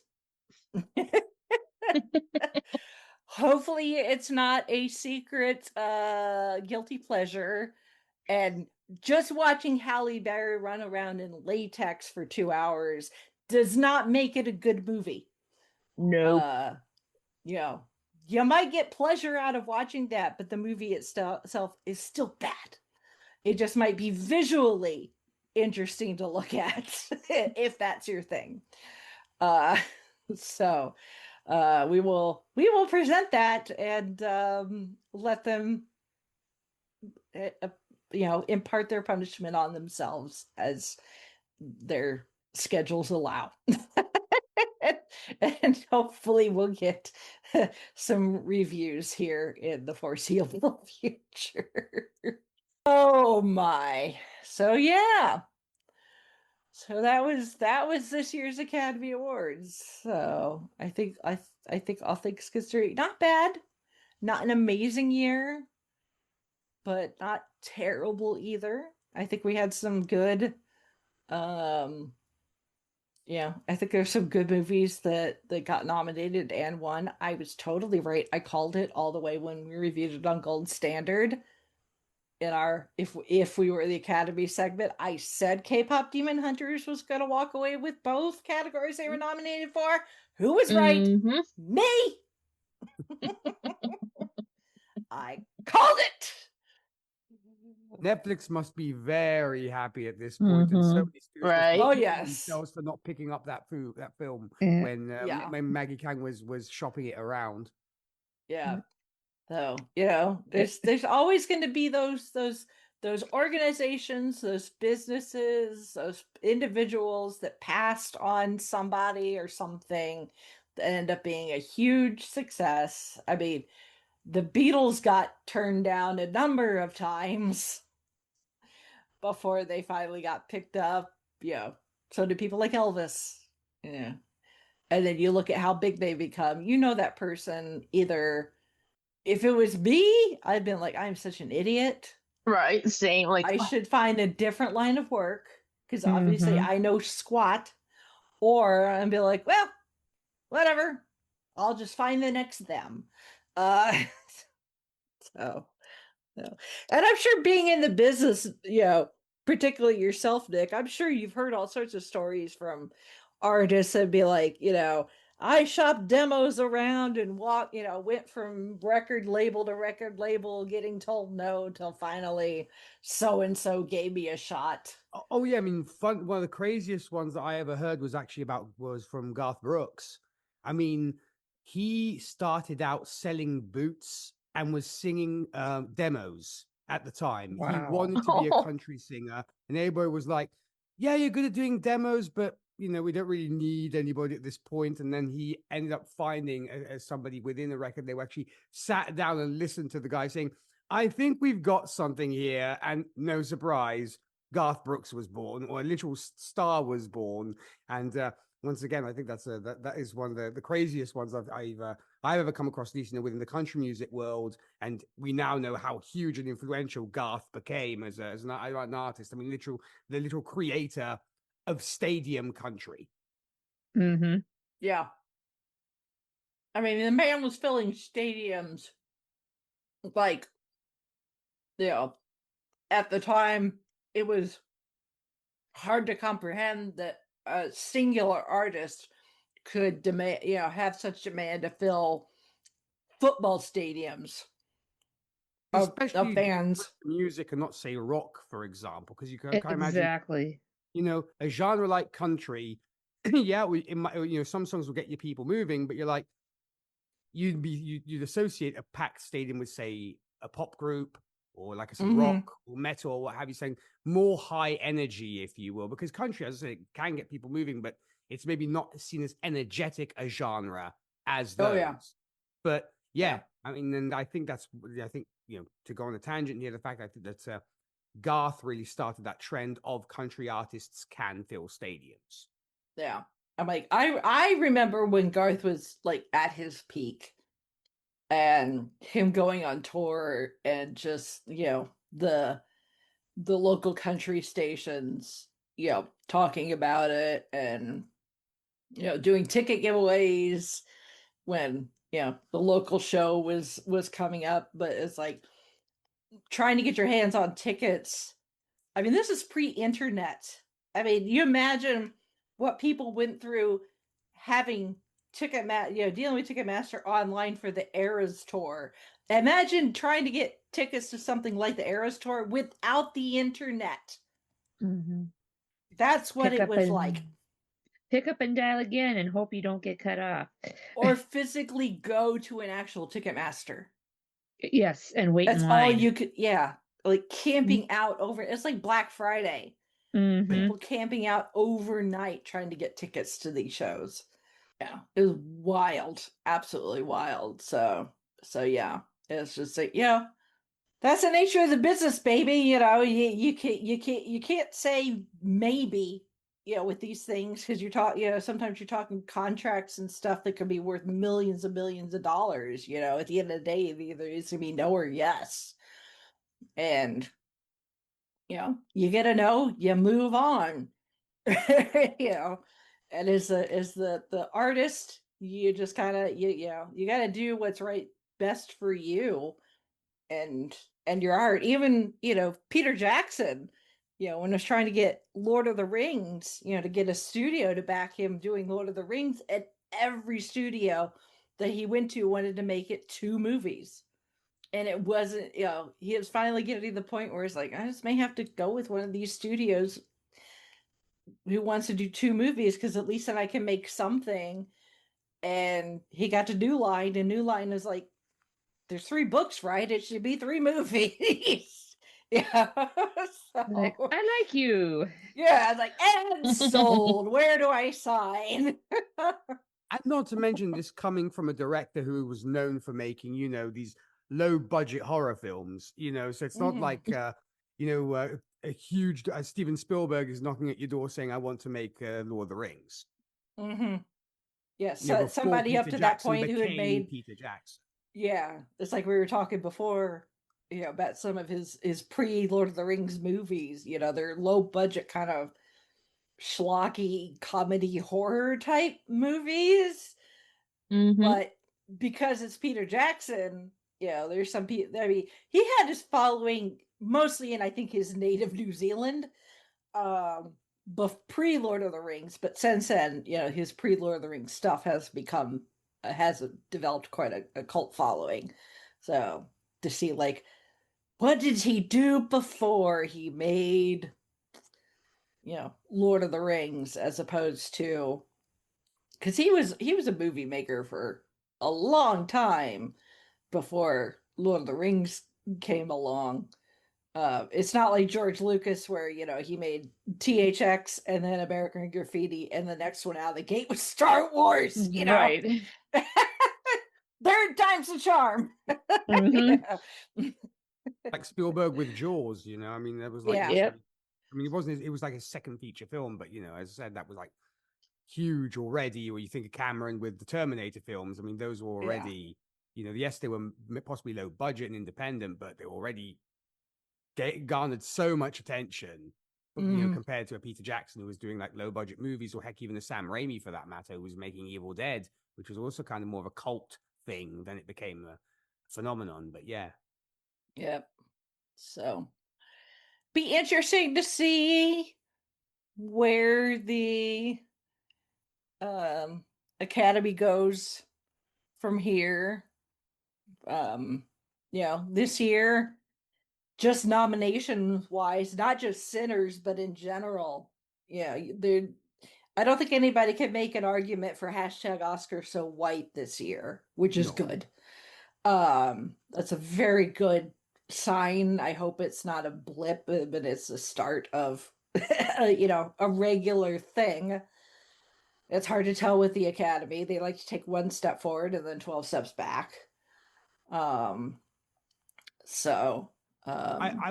Speaker 2: Hopefully it's not a secret guilty pleasure, and just watching Halle Berry run around in latex for 2 hours does not make it a good movie.
Speaker 3: Nope.
Speaker 2: You might get pleasure out of watching that, but the movie itself is still bad. It just might be visually interesting to look at if that's your thing. So we will present that and let them impart their punishment on themselves as their schedules allow. And hopefully we'll get some reviews here in the foreseeable future. Oh my. So yeah. So that was this year's Academy Awards. So I think all things considered, not bad, not an amazing year, but not terrible either. I think we had some good I think there's some good movies that got nominated and won. I was totally right. I called it all the way when we reviewed it on Gold Standard. In our if we were the Academy segment, I said K-pop Demon Hunters was going to walk away with both categories they were nominated for. Who was right?
Speaker 3: Mhm.
Speaker 2: Me. I called it.
Speaker 5: Netflix must be very happy at this point, and so many studios must be
Speaker 3: Right.
Speaker 2: Oh,
Speaker 5: kicking
Speaker 2: yes.
Speaker 5: themselves for not picking up that film
Speaker 4: Yeah.
Speaker 5: when Maggie Kang was shopping it around.
Speaker 2: Yeah. So, there's always going to be those organizations, those businesses, those individuals that passed on somebody or something that end up being a huge success. I mean, the Beatles got turned down a number of times before they finally got picked up. So do people like Elvis. Yeah. And then you look at how big they become. That person either, if it was me, I'd been like, I'm such an idiot.
Speaker 3: Right. Same. Like,
Speaker 2: I should find a different line of work because obviously I know squat. Or I'd be like, well, whatever. I'll just find the next them. So, and I'm sure being in the business, particularly yourself, Nick, I'm sure you've heard all sorts of stories from artists that be like, I shopped demos around and went from record label to record label, getting told no till finally so and so gave me a shot.
Speaker 5: Oh yeah, I mean, one of the craziest ones that I ever heard was from Garth Brooks. I mean, he started out selling boots and was singing demos at the time. He wanted to be a country singer, and everybody was like, "Yeah, you're good at doing demos, but we don't really need anybody at this point." And then he ended up finding as somebody within the record. They were actually sat down and listened to the guy saying, "I think we've got something here," and no surprise, Garth Brooks was born, or a literal star was born. And once again, I think that is one of the craziest ones I've ever come across, at least within the country music world. And we now know how huge and influential Garth became as an artist. I mean, the literal creator of stadium country.
Speaker 2: Yeah. I mean, the man was filling stadiums like, at the time it was hard to comprehend that a singular artist could demand, have such demand to fill football stadiums of fans.
Speaker 5: Music and not say rock, for example, because you can imagine
Speaker 4: Exactly.
Speaker 5: A genre like country. Yeah, some songs will get your people moving, but you're like, you'd associate a packed stadium with, say, a pop group, or like I said, rock or metal, or what have you, saying more high energy, if you will, because country, as I said, can get people moving, but it's maybe not seen as energetic a genre as those.
Speaker 2: Oh, yeah.
Speaker 5: But yeah, I mean, and I think to go on a tangent here, the fact that Garth really started that trend of country artists can fill stadiums.
Speaker 2: Yeah. I'm like, I remember when Garth was like at his peak and him going on tour and just, the local country stations, talking about it and, doing ticket giveaways when, the local show was coming up, but it's like trying to get your hands on tickets. I mean, this is pre-internet. I mean, you imagine what people went through having dealing with Ticketmaster online for the Eras tour. Imagine trying to get tickets to something like the Eras tour without the internet. That's what it was like.
Speaker 4: Pick up and dial again and hope you don't get cut off.
Speaker 2: Or physically go to an actual Ticketmaster.
Speaker 4: Yes, and wait.
Speaker 2: That's all you could. Yeah, like camping out over. It's like Black Friday. People camping out overnight trying to get tickets to these shows. Yeah, it was wild, absolutely wild. So yeah, it's just like, that's the nature of the business, baby. You can't say maybe, with these things, because you're talking, sometimes you're talking contracts and stuff that could be worth millions and millions of dollars. At the end of the day, either it's gonna be no or yes, and you get a no, you move on. And as the artist, you just kind of you got to do what's right, best for you and your art. Even Peter Jackson, when I was trying to get Lord of the Rings, to get a studio to back him doing Lord of the Rings, and every studio that he went to wanted to make it 2 movies. and it wasn't, he was finally getting to the point where it's like, I just may have to go with one of these studios who wants to do 2 movies, because at least then I can make something. And he got to New Line, and New Line is like, there's 3 books, right? It should be 3 movies. Yeah.
Speaker 4: Like,
Speaker 2: So,
Speaker 4: I like you.
Speaker 2: yeah, I was like, and sold. Where do I sign?
Speaker 5: And not to mention this coming from a director who was known for making, these low budget horror films, so it's not like, a huge Steven Spielberg is knocking at your door saying, I want to make Lord of the Rings.
Speaker 2: Mm-hmm. Yes,
Speaker 5: Before
Speaker 2: somebody up
Speaker 5: Peter
Speaker 2: to that
Speaker 5: Jackson
Speaker 2: point who had
Speaker 5: became
Speaker 2: made,
Speaker 5: Peter Jackson.
Speaker 2: yeah, it's like we were talking before, about some of his pre Lord of the Rings movies. They're low budget kind of schlocky comedy horror type movies, but because it's Peter Jackson, there's some people. I mean, he had his following mostly in, I think, his native New Zealand, pre Lord of the Rings, but since then, his pre Lord of the Rings stuff has developed quite a cult following. So to see, like, what did he do before he made, Lord of the Rings, as opposed to, because he was a movie maker for a long time before Lord of the Rings came along. It's not like George Lucas, where he made THX and then American Graffiti, and the next one out of the gate was Star Wars.
Speaker 4: Right.
Speaker 2: Third time's the charm.
Speaker 4: Mhm.
Speaker 5: Like Spielberg with Jaws, I mean, that was like,
Speaker 2: Yeah.
Speaker 4: Yep.
Speaker 5: I mean, it was like his second feature film, but as I said, that was like huge already. Or you think of Cameron with the Terminator films. I mean, those were already, yes, they were possibly low budget and independent, but they already garnered so much attention, compared to a Peter Jackson who was doing like low budget movies, or heck, even a Sam Raimi for that matter, who was making Evil Dead, which was also kind of more of a cult thing. Then it became a phenomenon. But yeah.
Speaker 2: Yep. So be interesting to see where the Academy goes from here. This year, just nomination wise, not just Sinners, but in general. I don't think anybody can make an argument for #Oscar so white this year, which is good. That's a very good sign. I hope it's not a blip, but it's the start of a regular thing. It's hard to tell with the Academy. They like to take 1 step forward and then 12 steps back.
Speaker 5: I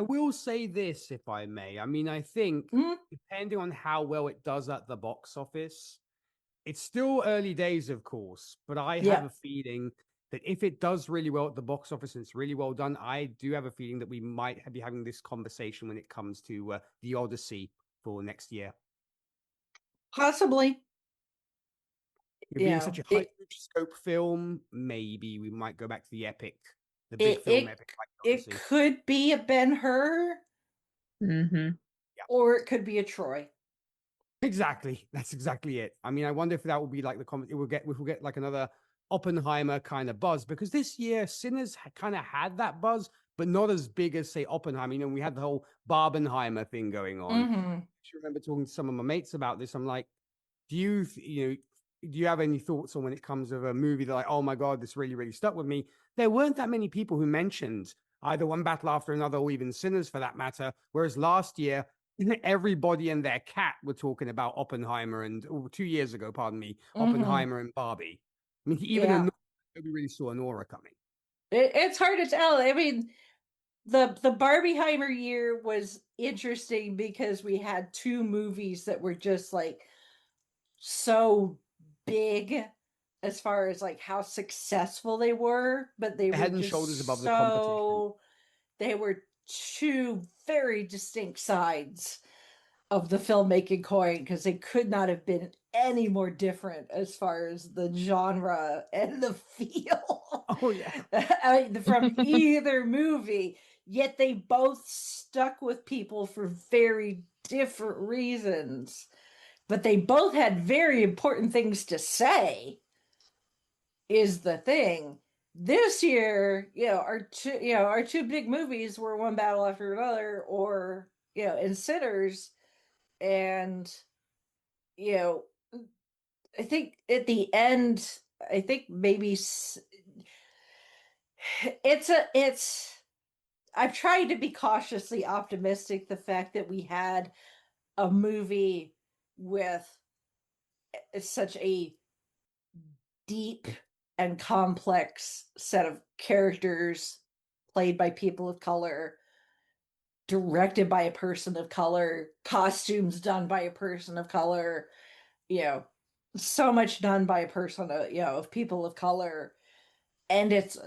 Speaker 5: will say this, if I may. I mean, I think depending on how well it does at the box office, it's still early days, of course, but I have a feeling that if it does really well at the box office and it's really well done, I do have a feeling that we might be having this conversation when it comes to the Odyssey for next year.
Speaker 2: Possibly.
Speaker 5: It being such a high scope film, maybe we might go back to the epic, the big film epic. Like
Speaker 2: it could be a Ben-Hur, or it could be a Troy.
Speaker 5: Exactly, that's exactly it. I mean, I wonder if that will be like we'll get like another Oppenheimer kind of buzz, because this year Sinners kind of had that buzz, but not as big as, say, Oppenheimer. We had the whole Barbenheimer thing going on. I remember talking to some of my mates about this. I'm like, do you have any thoughts on when it comes to a movie that, like, oh my God, this really, really stuck with me? There weren't that many people who mentioned either One Battle After Another, or even Sinners for that matter. Whereas last year, everybody and their cat were talking about Oppenheimer, and 2 years ago, pardon me, Oppenheimer and Barbie. I mean, even nobody really saw Nora coming.
Speaker 2: It's hard to tell. I mean, the Barbieheimer year was interesting because we had 2 movies that were just like so big as far as like how successful they were, but they were
Speaker 5: head and
Speaker 2: just
Speaker 5: shoulders above the competition.
Speaker 2: They were 2 very distinct sides of the filmmaking coin, because they could not have been any more different as far as the genre and the feel.
Speaker 5: Oh yeah.
Speaker 2: I mean, from either movie, yet they both stuck with people for very different reasons. But they both had very important things to say, is the thing. this year, our two big movies were One Battle After Another, or in Sinners, and you know, I think at the end, I think maybe it's. I've tried to be cautiously optimistic. The fact that we had a movie with such a deep and complex set of characters played by people of color, directed by a person of color, costumes done by a person of color, so much done by a person of people of color. And it's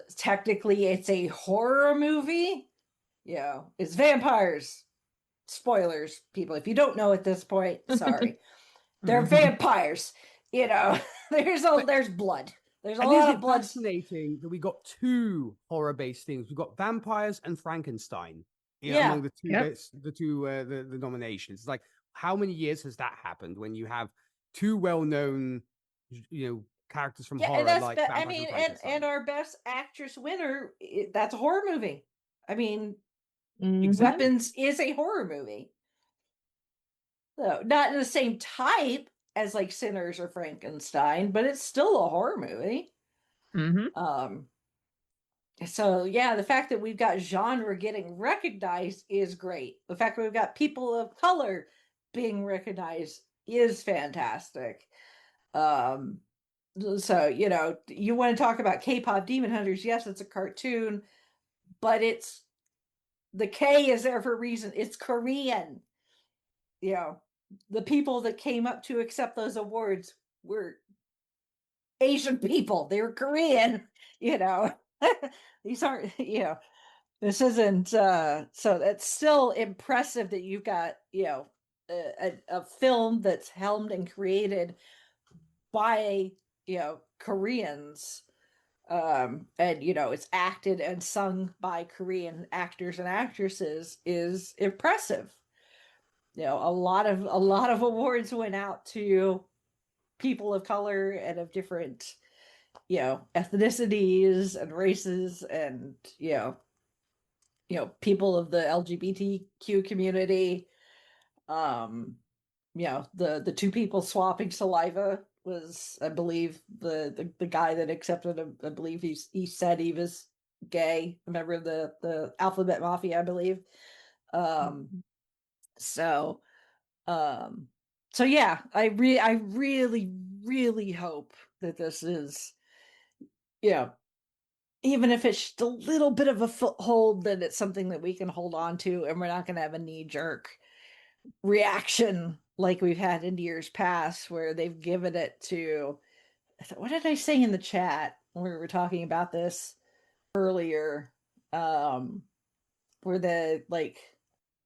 Speaker 2: a horror movie. It's vampires. Spoilers, people. If you don't know at this point, sorry. They're vampires. There's blood. There's a lot of blood.
Speaker 5: Fascinating that we got two horror-based things. We've got vampires and Frankenstein. Among the two, the nominations. It's like, how many years has that happened when you have two well-known, characters from horror? Like,
Speaker 2: and our best actress winner, that's a horror movie. I mean, Weapons is a horror movie. So not in the same type as like Sinners or Frankenstein, but it's still a horror movie. So the fact that we've got genre getting recognized is great. The fact that we've got people of color being recognized is fantastic. So you want to talk about K-pop Demon Hunters? Yes, it's a cartoon, but the K is there for a reason. It's Korean. The people that came up to accept those awards were Asian people. They were Korean. These aren't. This isn't. So that's still impressive that you've got a film that's helmed and created by Koreans. And it's acted and sung by Korean actors and actresses is impressive. A lot of awards went out to people of color and of different ethnicities and races, and people of the LGBTQ community. The two people swapping saliva was, I believe, the guy that accepted him. I believe he said he was gay, a member of the Alphabet Mafia, I believe. So yeah, I really, really hope that this is, even if it's just a little bit of a foothold, that it's something that we can hold on to, and we're not going to have a knee-jerk reaction like we've had in years past, where they've given it to, what did I say in the chat when we were talking about this earlier? Where the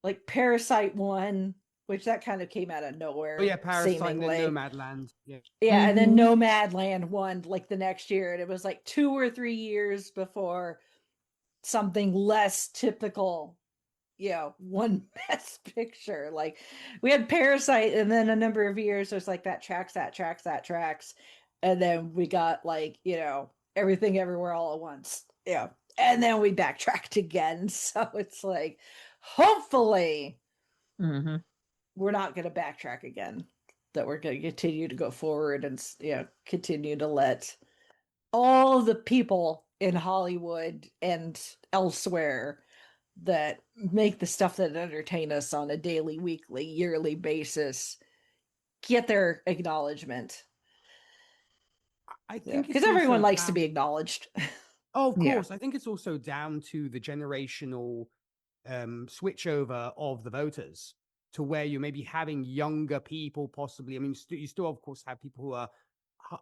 Speaker 2: like Parasite won, which that kind of came out of nowhere.
Speaker 5: Oh yeah, Parasite and then Nomadland.
Speaker 2: And then Nomadland won like the next year, and it was like 2 or 3 years before something less typical won Best Picture. Like, we had Parasite, and then a number of years there's like that tracks, and then we got like Everything Everywhere All at Once, and then we backtracked again. So it's like, hopefully we're not going to backtrack again, that we're going to continue to go forward and continue to let all the people in Hollywood and elsewhere that make the stuff that entertain us on a daily, weekly, yearly basis get their acknowledgement.
Speaker 5: I think
Speaker 2: because everyone likes to be acknowledged.
Speaker 5: Oh, of course. I think it's also down to the generational switchover of the voters, to where you may be having younger people possibly. I mean, you still, of course, have people who are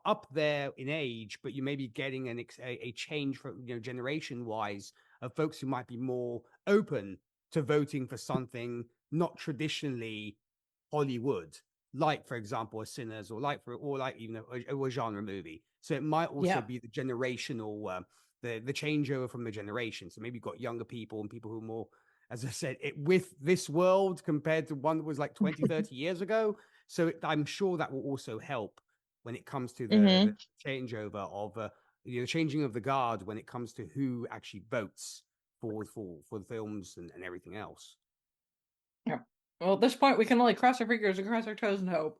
Speaker 5: up there in age, but you may be getting a change from generation wise of folks who might be more open to voting for something not traditionally Hollywood, like, for example, a Sinners, or like even a genre movie. So it might also be the generational the changeover from the generation. So maybe you've got younger people and people who are more, as I said, with this world compared to one that was like 20, 30 years ago. So I'm sure that will also help when it comes to the changeover of the changing of the guard when it comes to who actually votes for the films and everything else.
Speaker 2: Yeah. Well, at this point, we can only cross our fingers and cross our toes and hope.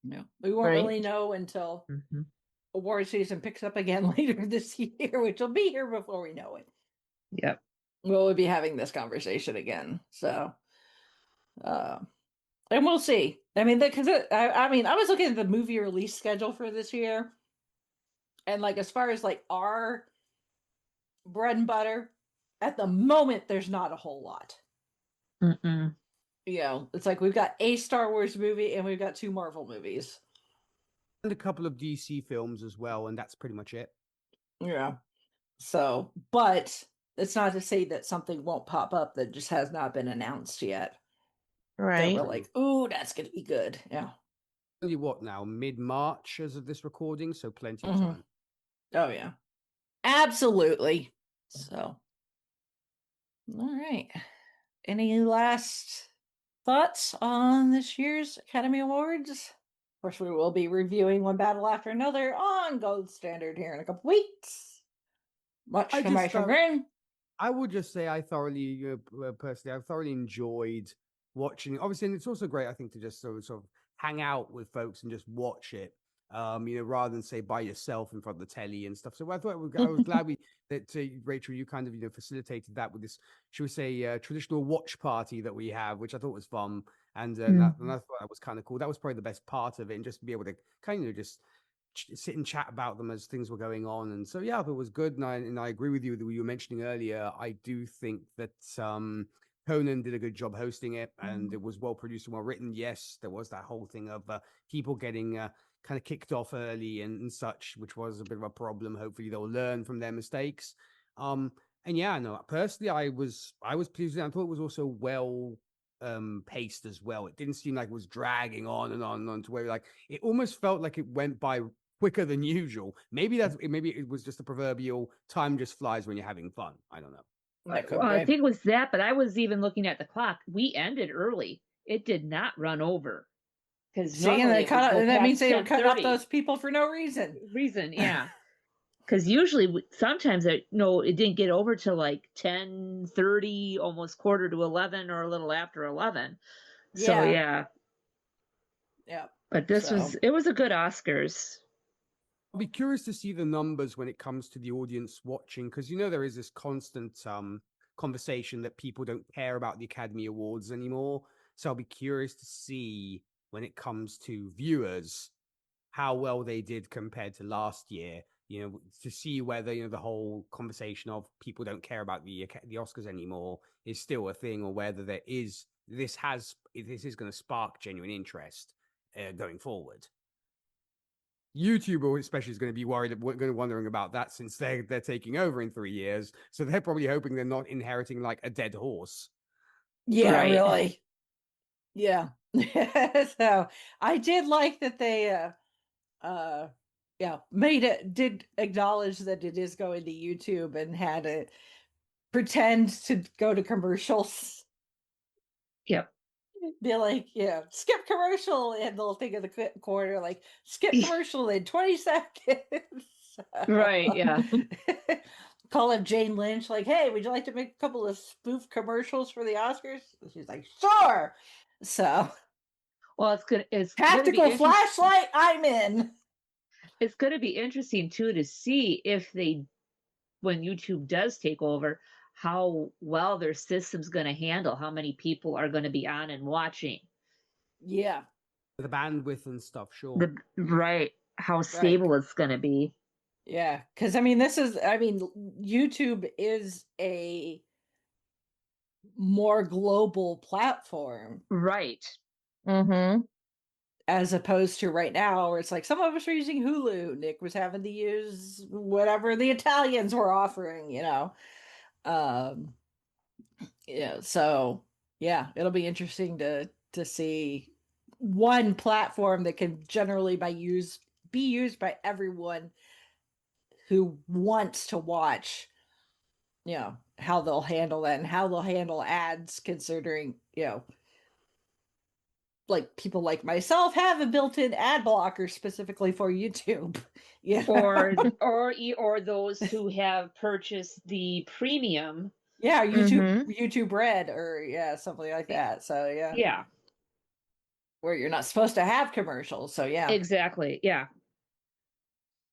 Speaker 2: Yeah, we won't really know until award season picks up again later this year, which will be here before we know it.
Speaker 4: Yep.
Speaker 2: We'll be having this conversation again. So, and we'll see. I mean, because I mean, I was looking at the movie release schedule for this year, and like as far as like our bread and butter, at the moment, there's not a whole lot. You know, it's like we've got a Star Wars movie and we've got 2 Marvel movies.
Speaker 5: And a couple of DC films as well, and that's pretty much it.
Speaker 2: Yeah. So, but it's not to say that something won't pop up that just has not been announced yet.
Speaker 3: Right.
Speaker 2: That we're like, ooh, that's going to be good. Yeah.
Speaker 5: Only what now? Mid-March as of this recording, so plenty of time.
Speaker 2: Oh, yeah. Absolutely. So, all right. Any last thoughts on this year's Academy Awards? Of course, we will be reviewing one battle after another on Gold Standard here in a couple weeks. Much to my chagrin.
Speaker 5: I would just say I thoroughly, personally, I thoroughly enjoyed watching. Obviously, and it's also great, I think, to just sort of hang out with folks and just watch it. You know, rather than say by yourself in front of the telly and stuff. So I thought I was glad that Rachel, you kind of facilitated that with this, should we say, traditional watch party that we have, which I thought was fun, and I thought that was kind of cool. That was probably the best part of it, and just to be able to kind of just sit and chat about them as things were going on. And so yeah, it was good. And I agree with you that you were mentioning earlier. I do think that Conan did a good job hosting it, and it was well produced and well written. Yes, there was that whole thing of people getting kind of kicked off early and such, which was a bit of a problem. Hopefully they'll learn from their mistakes. And yeah, no, personally, I was pleased with it. I thought it was also well paced as well. It didn't seem like it was dragging on and on and on to where like it almost felt like it went by quicker than usual. Maybe it was just the proverbial time just flies when you're having fun. I don't know.
Speaker 4: Well, I think it was that, but I was even looking at the clock. We ended early. It did not run over. Because
Speaker 2: that means they would cut off those people for no reason.
Speaker 4: Yeah. Because usually, sometimes it didn't get over till like 10:30, almost quarter to 11, or a little after 11. So yeah. But it was a good Oscars.
Speaker 5: I'll be curious to see the numbers when it comes to the audience watching, because there is this constant conversation that people don't care about the Academy Awards anymore. So I'll be curious to see when it comes to viewers how well they did compared to last year. To see whether the whole conversation of people don't care about the Oscars anymore is still a thing, or whether this is going to spark genuine interest going forward. YouTube especially is going to be wondering about that, since they're taking over in 3 years. So they're probably hoping they're not inheriting like a dead horse.
Speaker 2: Yeah, right. Really. Yeah. So I did like that they did acknowledge that it is going to YouTube and had it pretend to go to commercials.
Speaker 4: Yep.
Speaker 2: Be like, skip commercial, and they'll think of the corner like skip commercial in 20 seconds.
Speaker 4: Right, yeah.
Speaker 2: Call up Jane Lynch, like, hey, would you like to make a couple of spoof commercials for the Oscars? She's like, sure. So,
Speaker 4: well, it's good. It's
Speaker 2: tactical flashlight. I'm in.
Speaker 4: It's going to be interesting too to see if when YouTube does take over, how well their system's going to handle how many people are going to be on and watching.
Speaker 2: Yeah.
Speaker 5: The bandwidth and stuff, sure.
Speaker 4: How stable it's going to be.
Speaker 2: Yeah, because YouTube is a more global platform.
Speaker 4: Right.
Speaker 2: Mm-hmm. As opposed to right now, where it's like some of us are using Hulu. Nick was having to use whatever the Italians were offering, So it'll be interesting to see one platform that can generally be used by everyone who wants to watch, how they'll handle that and how they'll handle ads, considering, like people like myself have a built-in ad blocker specifically for YouTube. Yeah.
Speaker 4: Or those who have purchased the premium.
Speaker 2: Yeah, YouTube Red or something like that. So
Speaker 4: Yeah.
Speaker 2: Where you're not supposed to have commercials. So yeah.
Speaker 4: Exactly. Yeah.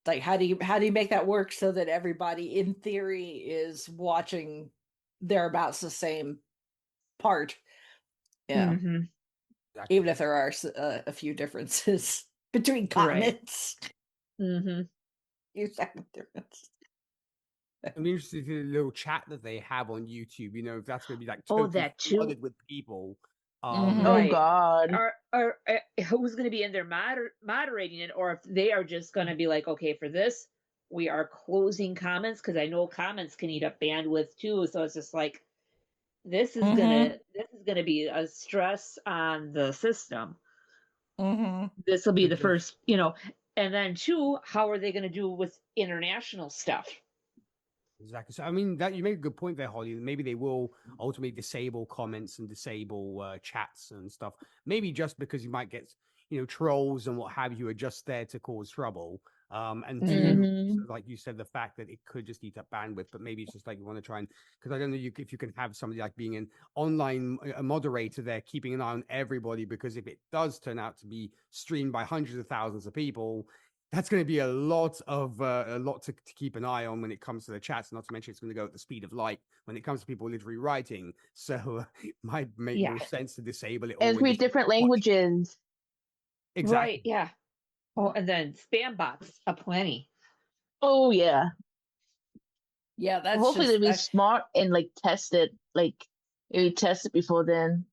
Speaker 2: Like how do you make that work so that everybody in theory is watching thereabouts the same part? Yeah.
Speaker 4: Mm-hmm.
Speaker 5: Exactly.
Speaker 2: Even if there are a few differences between comments.
Speaker 4: Right. Mm-hmm.
Speaker 2: Huge difference.
Speaker 5: I'm interested in the little chat that they have on YouTube. You know, if that's going to be like
Speaker 4: Oh,
Speaker 5: totally
Speaker 4: that too.
Speaker 5: flooded with people.
Speaker 3: Oh God.
Speaker 4: Or who's going to be in there moderating it, or if they are just going to be like, okay, for this we are closing comments, because I know comments can eat up bandwidth too. So it's just like this is gonna be a stress on the system. This will be the first, and then two, how are they going to do with international stuff?
Speaker 5: Exactly. So, I mean, that you make a good point there, Holly. Maybe they will ultimately disable comments and disable chats and stuff. Maybe just because you might get, trolls and what have you are just there to cause trouble. And two, so like you said, the fact that it could just eat up bandwidth, but maybe it's just like you want to try and, because I don't know if you can have somebody like being an online moderator there, keeping an eye on everybody, because if it does turn out to be streamed by hundreds of thousands of people, that's going to be a lot to keep an eye on when it comes to the chats. Not to mention it's going to go at the speed of light when it comes to people literally writing. So it might make more sense to disable it.
Speaker 3: And read different languages.
Speaker 5: Exactly.
Speaker 4: Right. Yeah. Oh, and then spam bots aplenty.
Speaker 3: Oh yeah.
Speaker 2: Yeah, that's
Speaker 3: hopefully they'll be smart and like test it. Like maybe test it before then.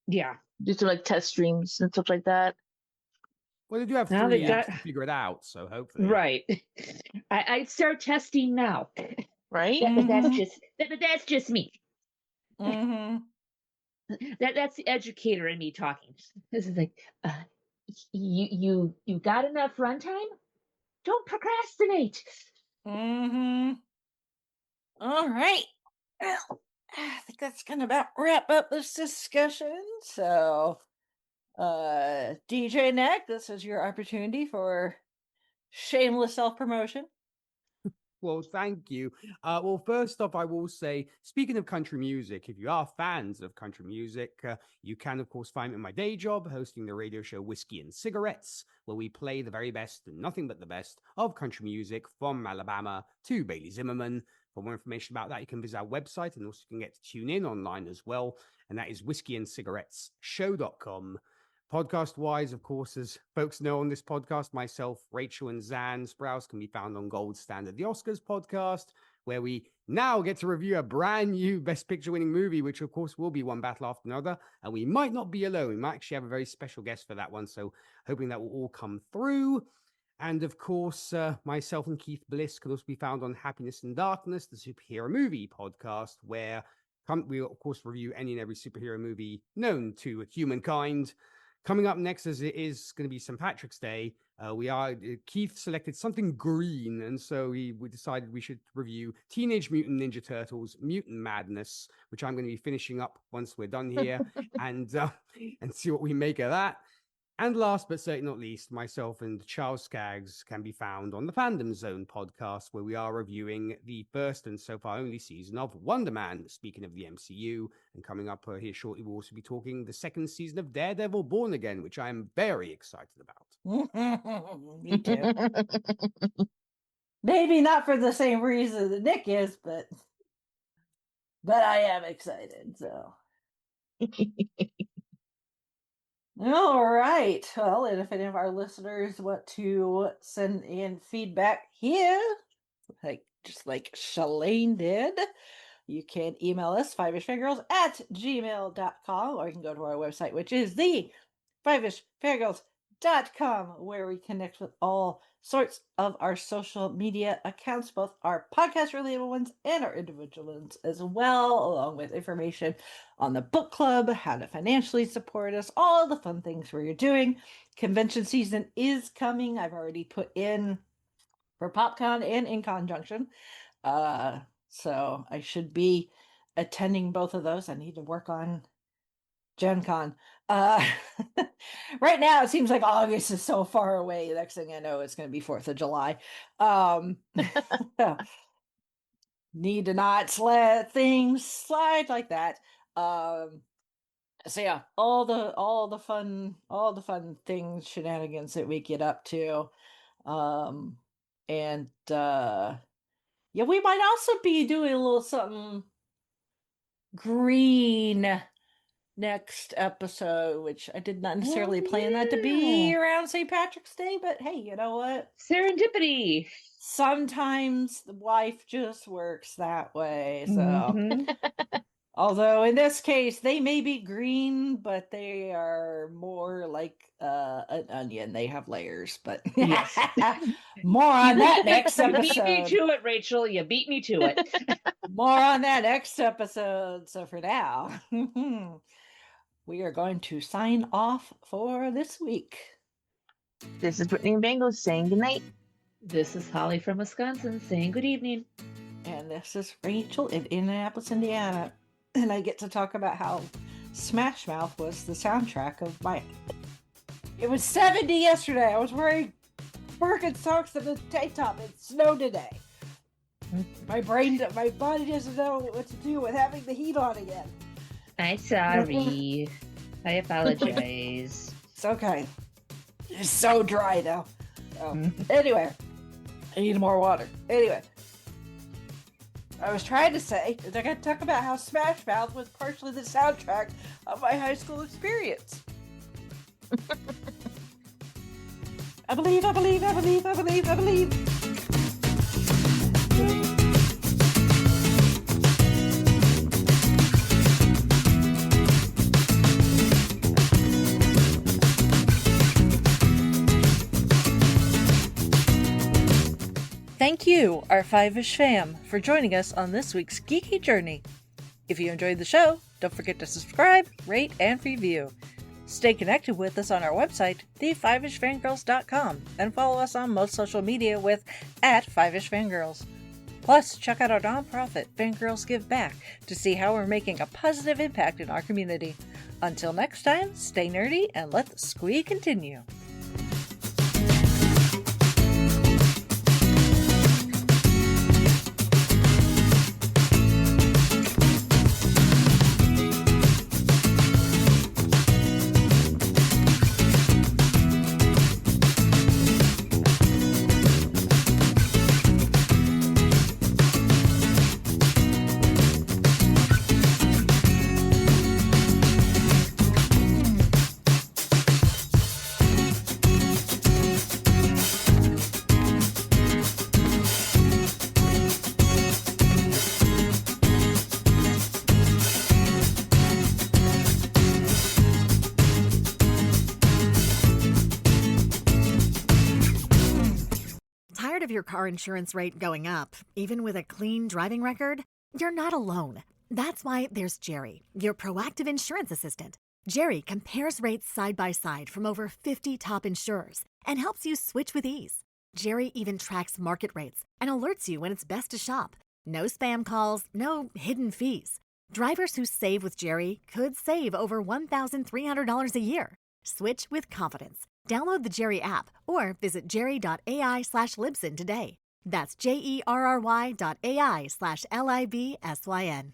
Speaker 4: Yeah.
Speaker 3: Do some like test streams and stuff like that.
Speaker 5: Well, they do have 3 weeks to figure it out, so hopefully.
Speaker 4: Right. I'd start testing now.
Speaker 3: Right?
Speaker 4: But that's just me. That's the educator in me talking. This is like, you got enough runtime? Don't procrastinate.
Speaker 2: All right. Well, I think that's gonna about wrap up this discussion. So DJ Nik, this is your opportunity for shameless self-promotion.
Speaker 5: Well, thank you. Well, first off, I will say, speaking of country music, if you are fans of country music, you can, of course, find me in my day job hosting the radio show Whiskey and Cigarettes, where we play the very best and nothing but the best of country music from Alabama to Bailey Zimmerman. For more information about that, you can visit our website, and also you can get to tune in online as well, and that is whiskeyandcigarettesshow.com. Podcast-wise, of course, as folks know on this podcast, myself, Rachel, and Zan Sprouse can be found on Gold Standard, the Oscars podcast, where we now get to review a brand new Best Picture-winning movie, which, of course, will be one battle after another. And we might not be alone. We might actually have a very special guest for that one, so hoping that will all come through. And, of course, myself and Keith Bliss can also be found on Happiness and Darkness, the superhero movie podcast, where we, of course, review any and every superhero movie known to humankind. Coming up next, as it is going to be St. Patrick's Day, Keith selected something green, and so we decided we should review Teenage Mutant Ninja Turtles: Mutant Madness, which I'm going to be finishing up once we're done here, and see what we make of that. And last but certainly not least, myself and Charles Skaggs can be found on the Fandom Zone podcast, where we are reviewing the first and so far only season of Wonder Man, speaking of the MCU. And coming up here shortly, we'll also be talking the second season of Daredevil Born Again, which I am very excited about.
Speaker 2: Me too. Maybe not for the same reason that Nik is, but I am excited, so. All right. Well, and if any of our listeners want to send in feedback here, just like Shalane did, you can email us, fivishfangirls@gmail.com, or you can go to our website, which is the fivishfangirls.com, where we connect with all sorts of our social media accounts, both our podcast related ones and our individual ones as well, along with information on the book club, how to financially support us, all the fun things we're doing. Convention season is coming. I've already put in for PopCon and in conjunction. So I should be attending both of those. I need to work on Gen Con. Right now, it seems like August is so far away. The next thing I know, it's going to be 4th of July. Need to not let things slide like that. So yeah, all the fun things, shenanigans that we get up to. And yeah, we might also be doing a little something green next episode, which I did not necessarily plan that to be around St. Patrick's Day, but hey, you know what?
Speaker 4: Serendipity.
Speaker 2: Sometimes the wife just works that way. So,
Speaker 4: Mhm.
Speaker 2: although in this case they may be green, but they are more like an onion. They have layers, but
Speaker 4: Yes.
Speaker 2: more on that next
Speaker 4: You beat me
Speaker 2: episode.
Speaker 4: to it, Rachel. You beat me to it.
Speaker 2: More on that next episode. So for now, we are going to sign off for this week.
Speaker 3: This is Brittany and Bangles saying goodnight.
Speaker 4: This is Holly from Wisconsin saying good evening.
Speaker 2: And this is Rachel in Indianapolis, Indiana. And I get to talk about how Smash Mouth was the soundtrack of my... It was 70 yesterday. I was wearing Birkenstocks and a tank top. It snowed today. My body doesn't know what to do with having the heat on again.
Speaker 4: I'm sorry. I apologize.
Speaker 2: It's okay. It's so dry now. Anyway, I need more water. Anyway, I was trying to say that I got to talk about how Smash Mouth was partially the soundtrack of my high school experience. I believe. Thank you, our Fiveish fam, for joining us on this week's geeky journey. If you enjoyed the show, don't forget to subscribe, rate, and review. Stay connected with us on our website, thefivishfangirls.com, and follow us on most social media with @FivishFangirls. Plus, check out our nonprofit, Fangirls Give Back, to see how we're making a positive impact in our community. Until next time, stay nerdy and let the squee continue.
Speaker 6: Tired of your car insurance rate going up, even with a clean driving record? You're not alone. That's why there's Jerry, your proactive insurance assistant. Jerry compares rates side by side from over 50 top insurers and helps you switch with ease. Jerry even tracks market rates and alerts you when it's best to shop. No spam calls, no hidden fees. Drivers who save with Jerry could save over $1,300 a year. Switch with confidence. Download the Jerry app or visit jerry.ai/Libsyn today. That's JERRY.ai/LIBSYN.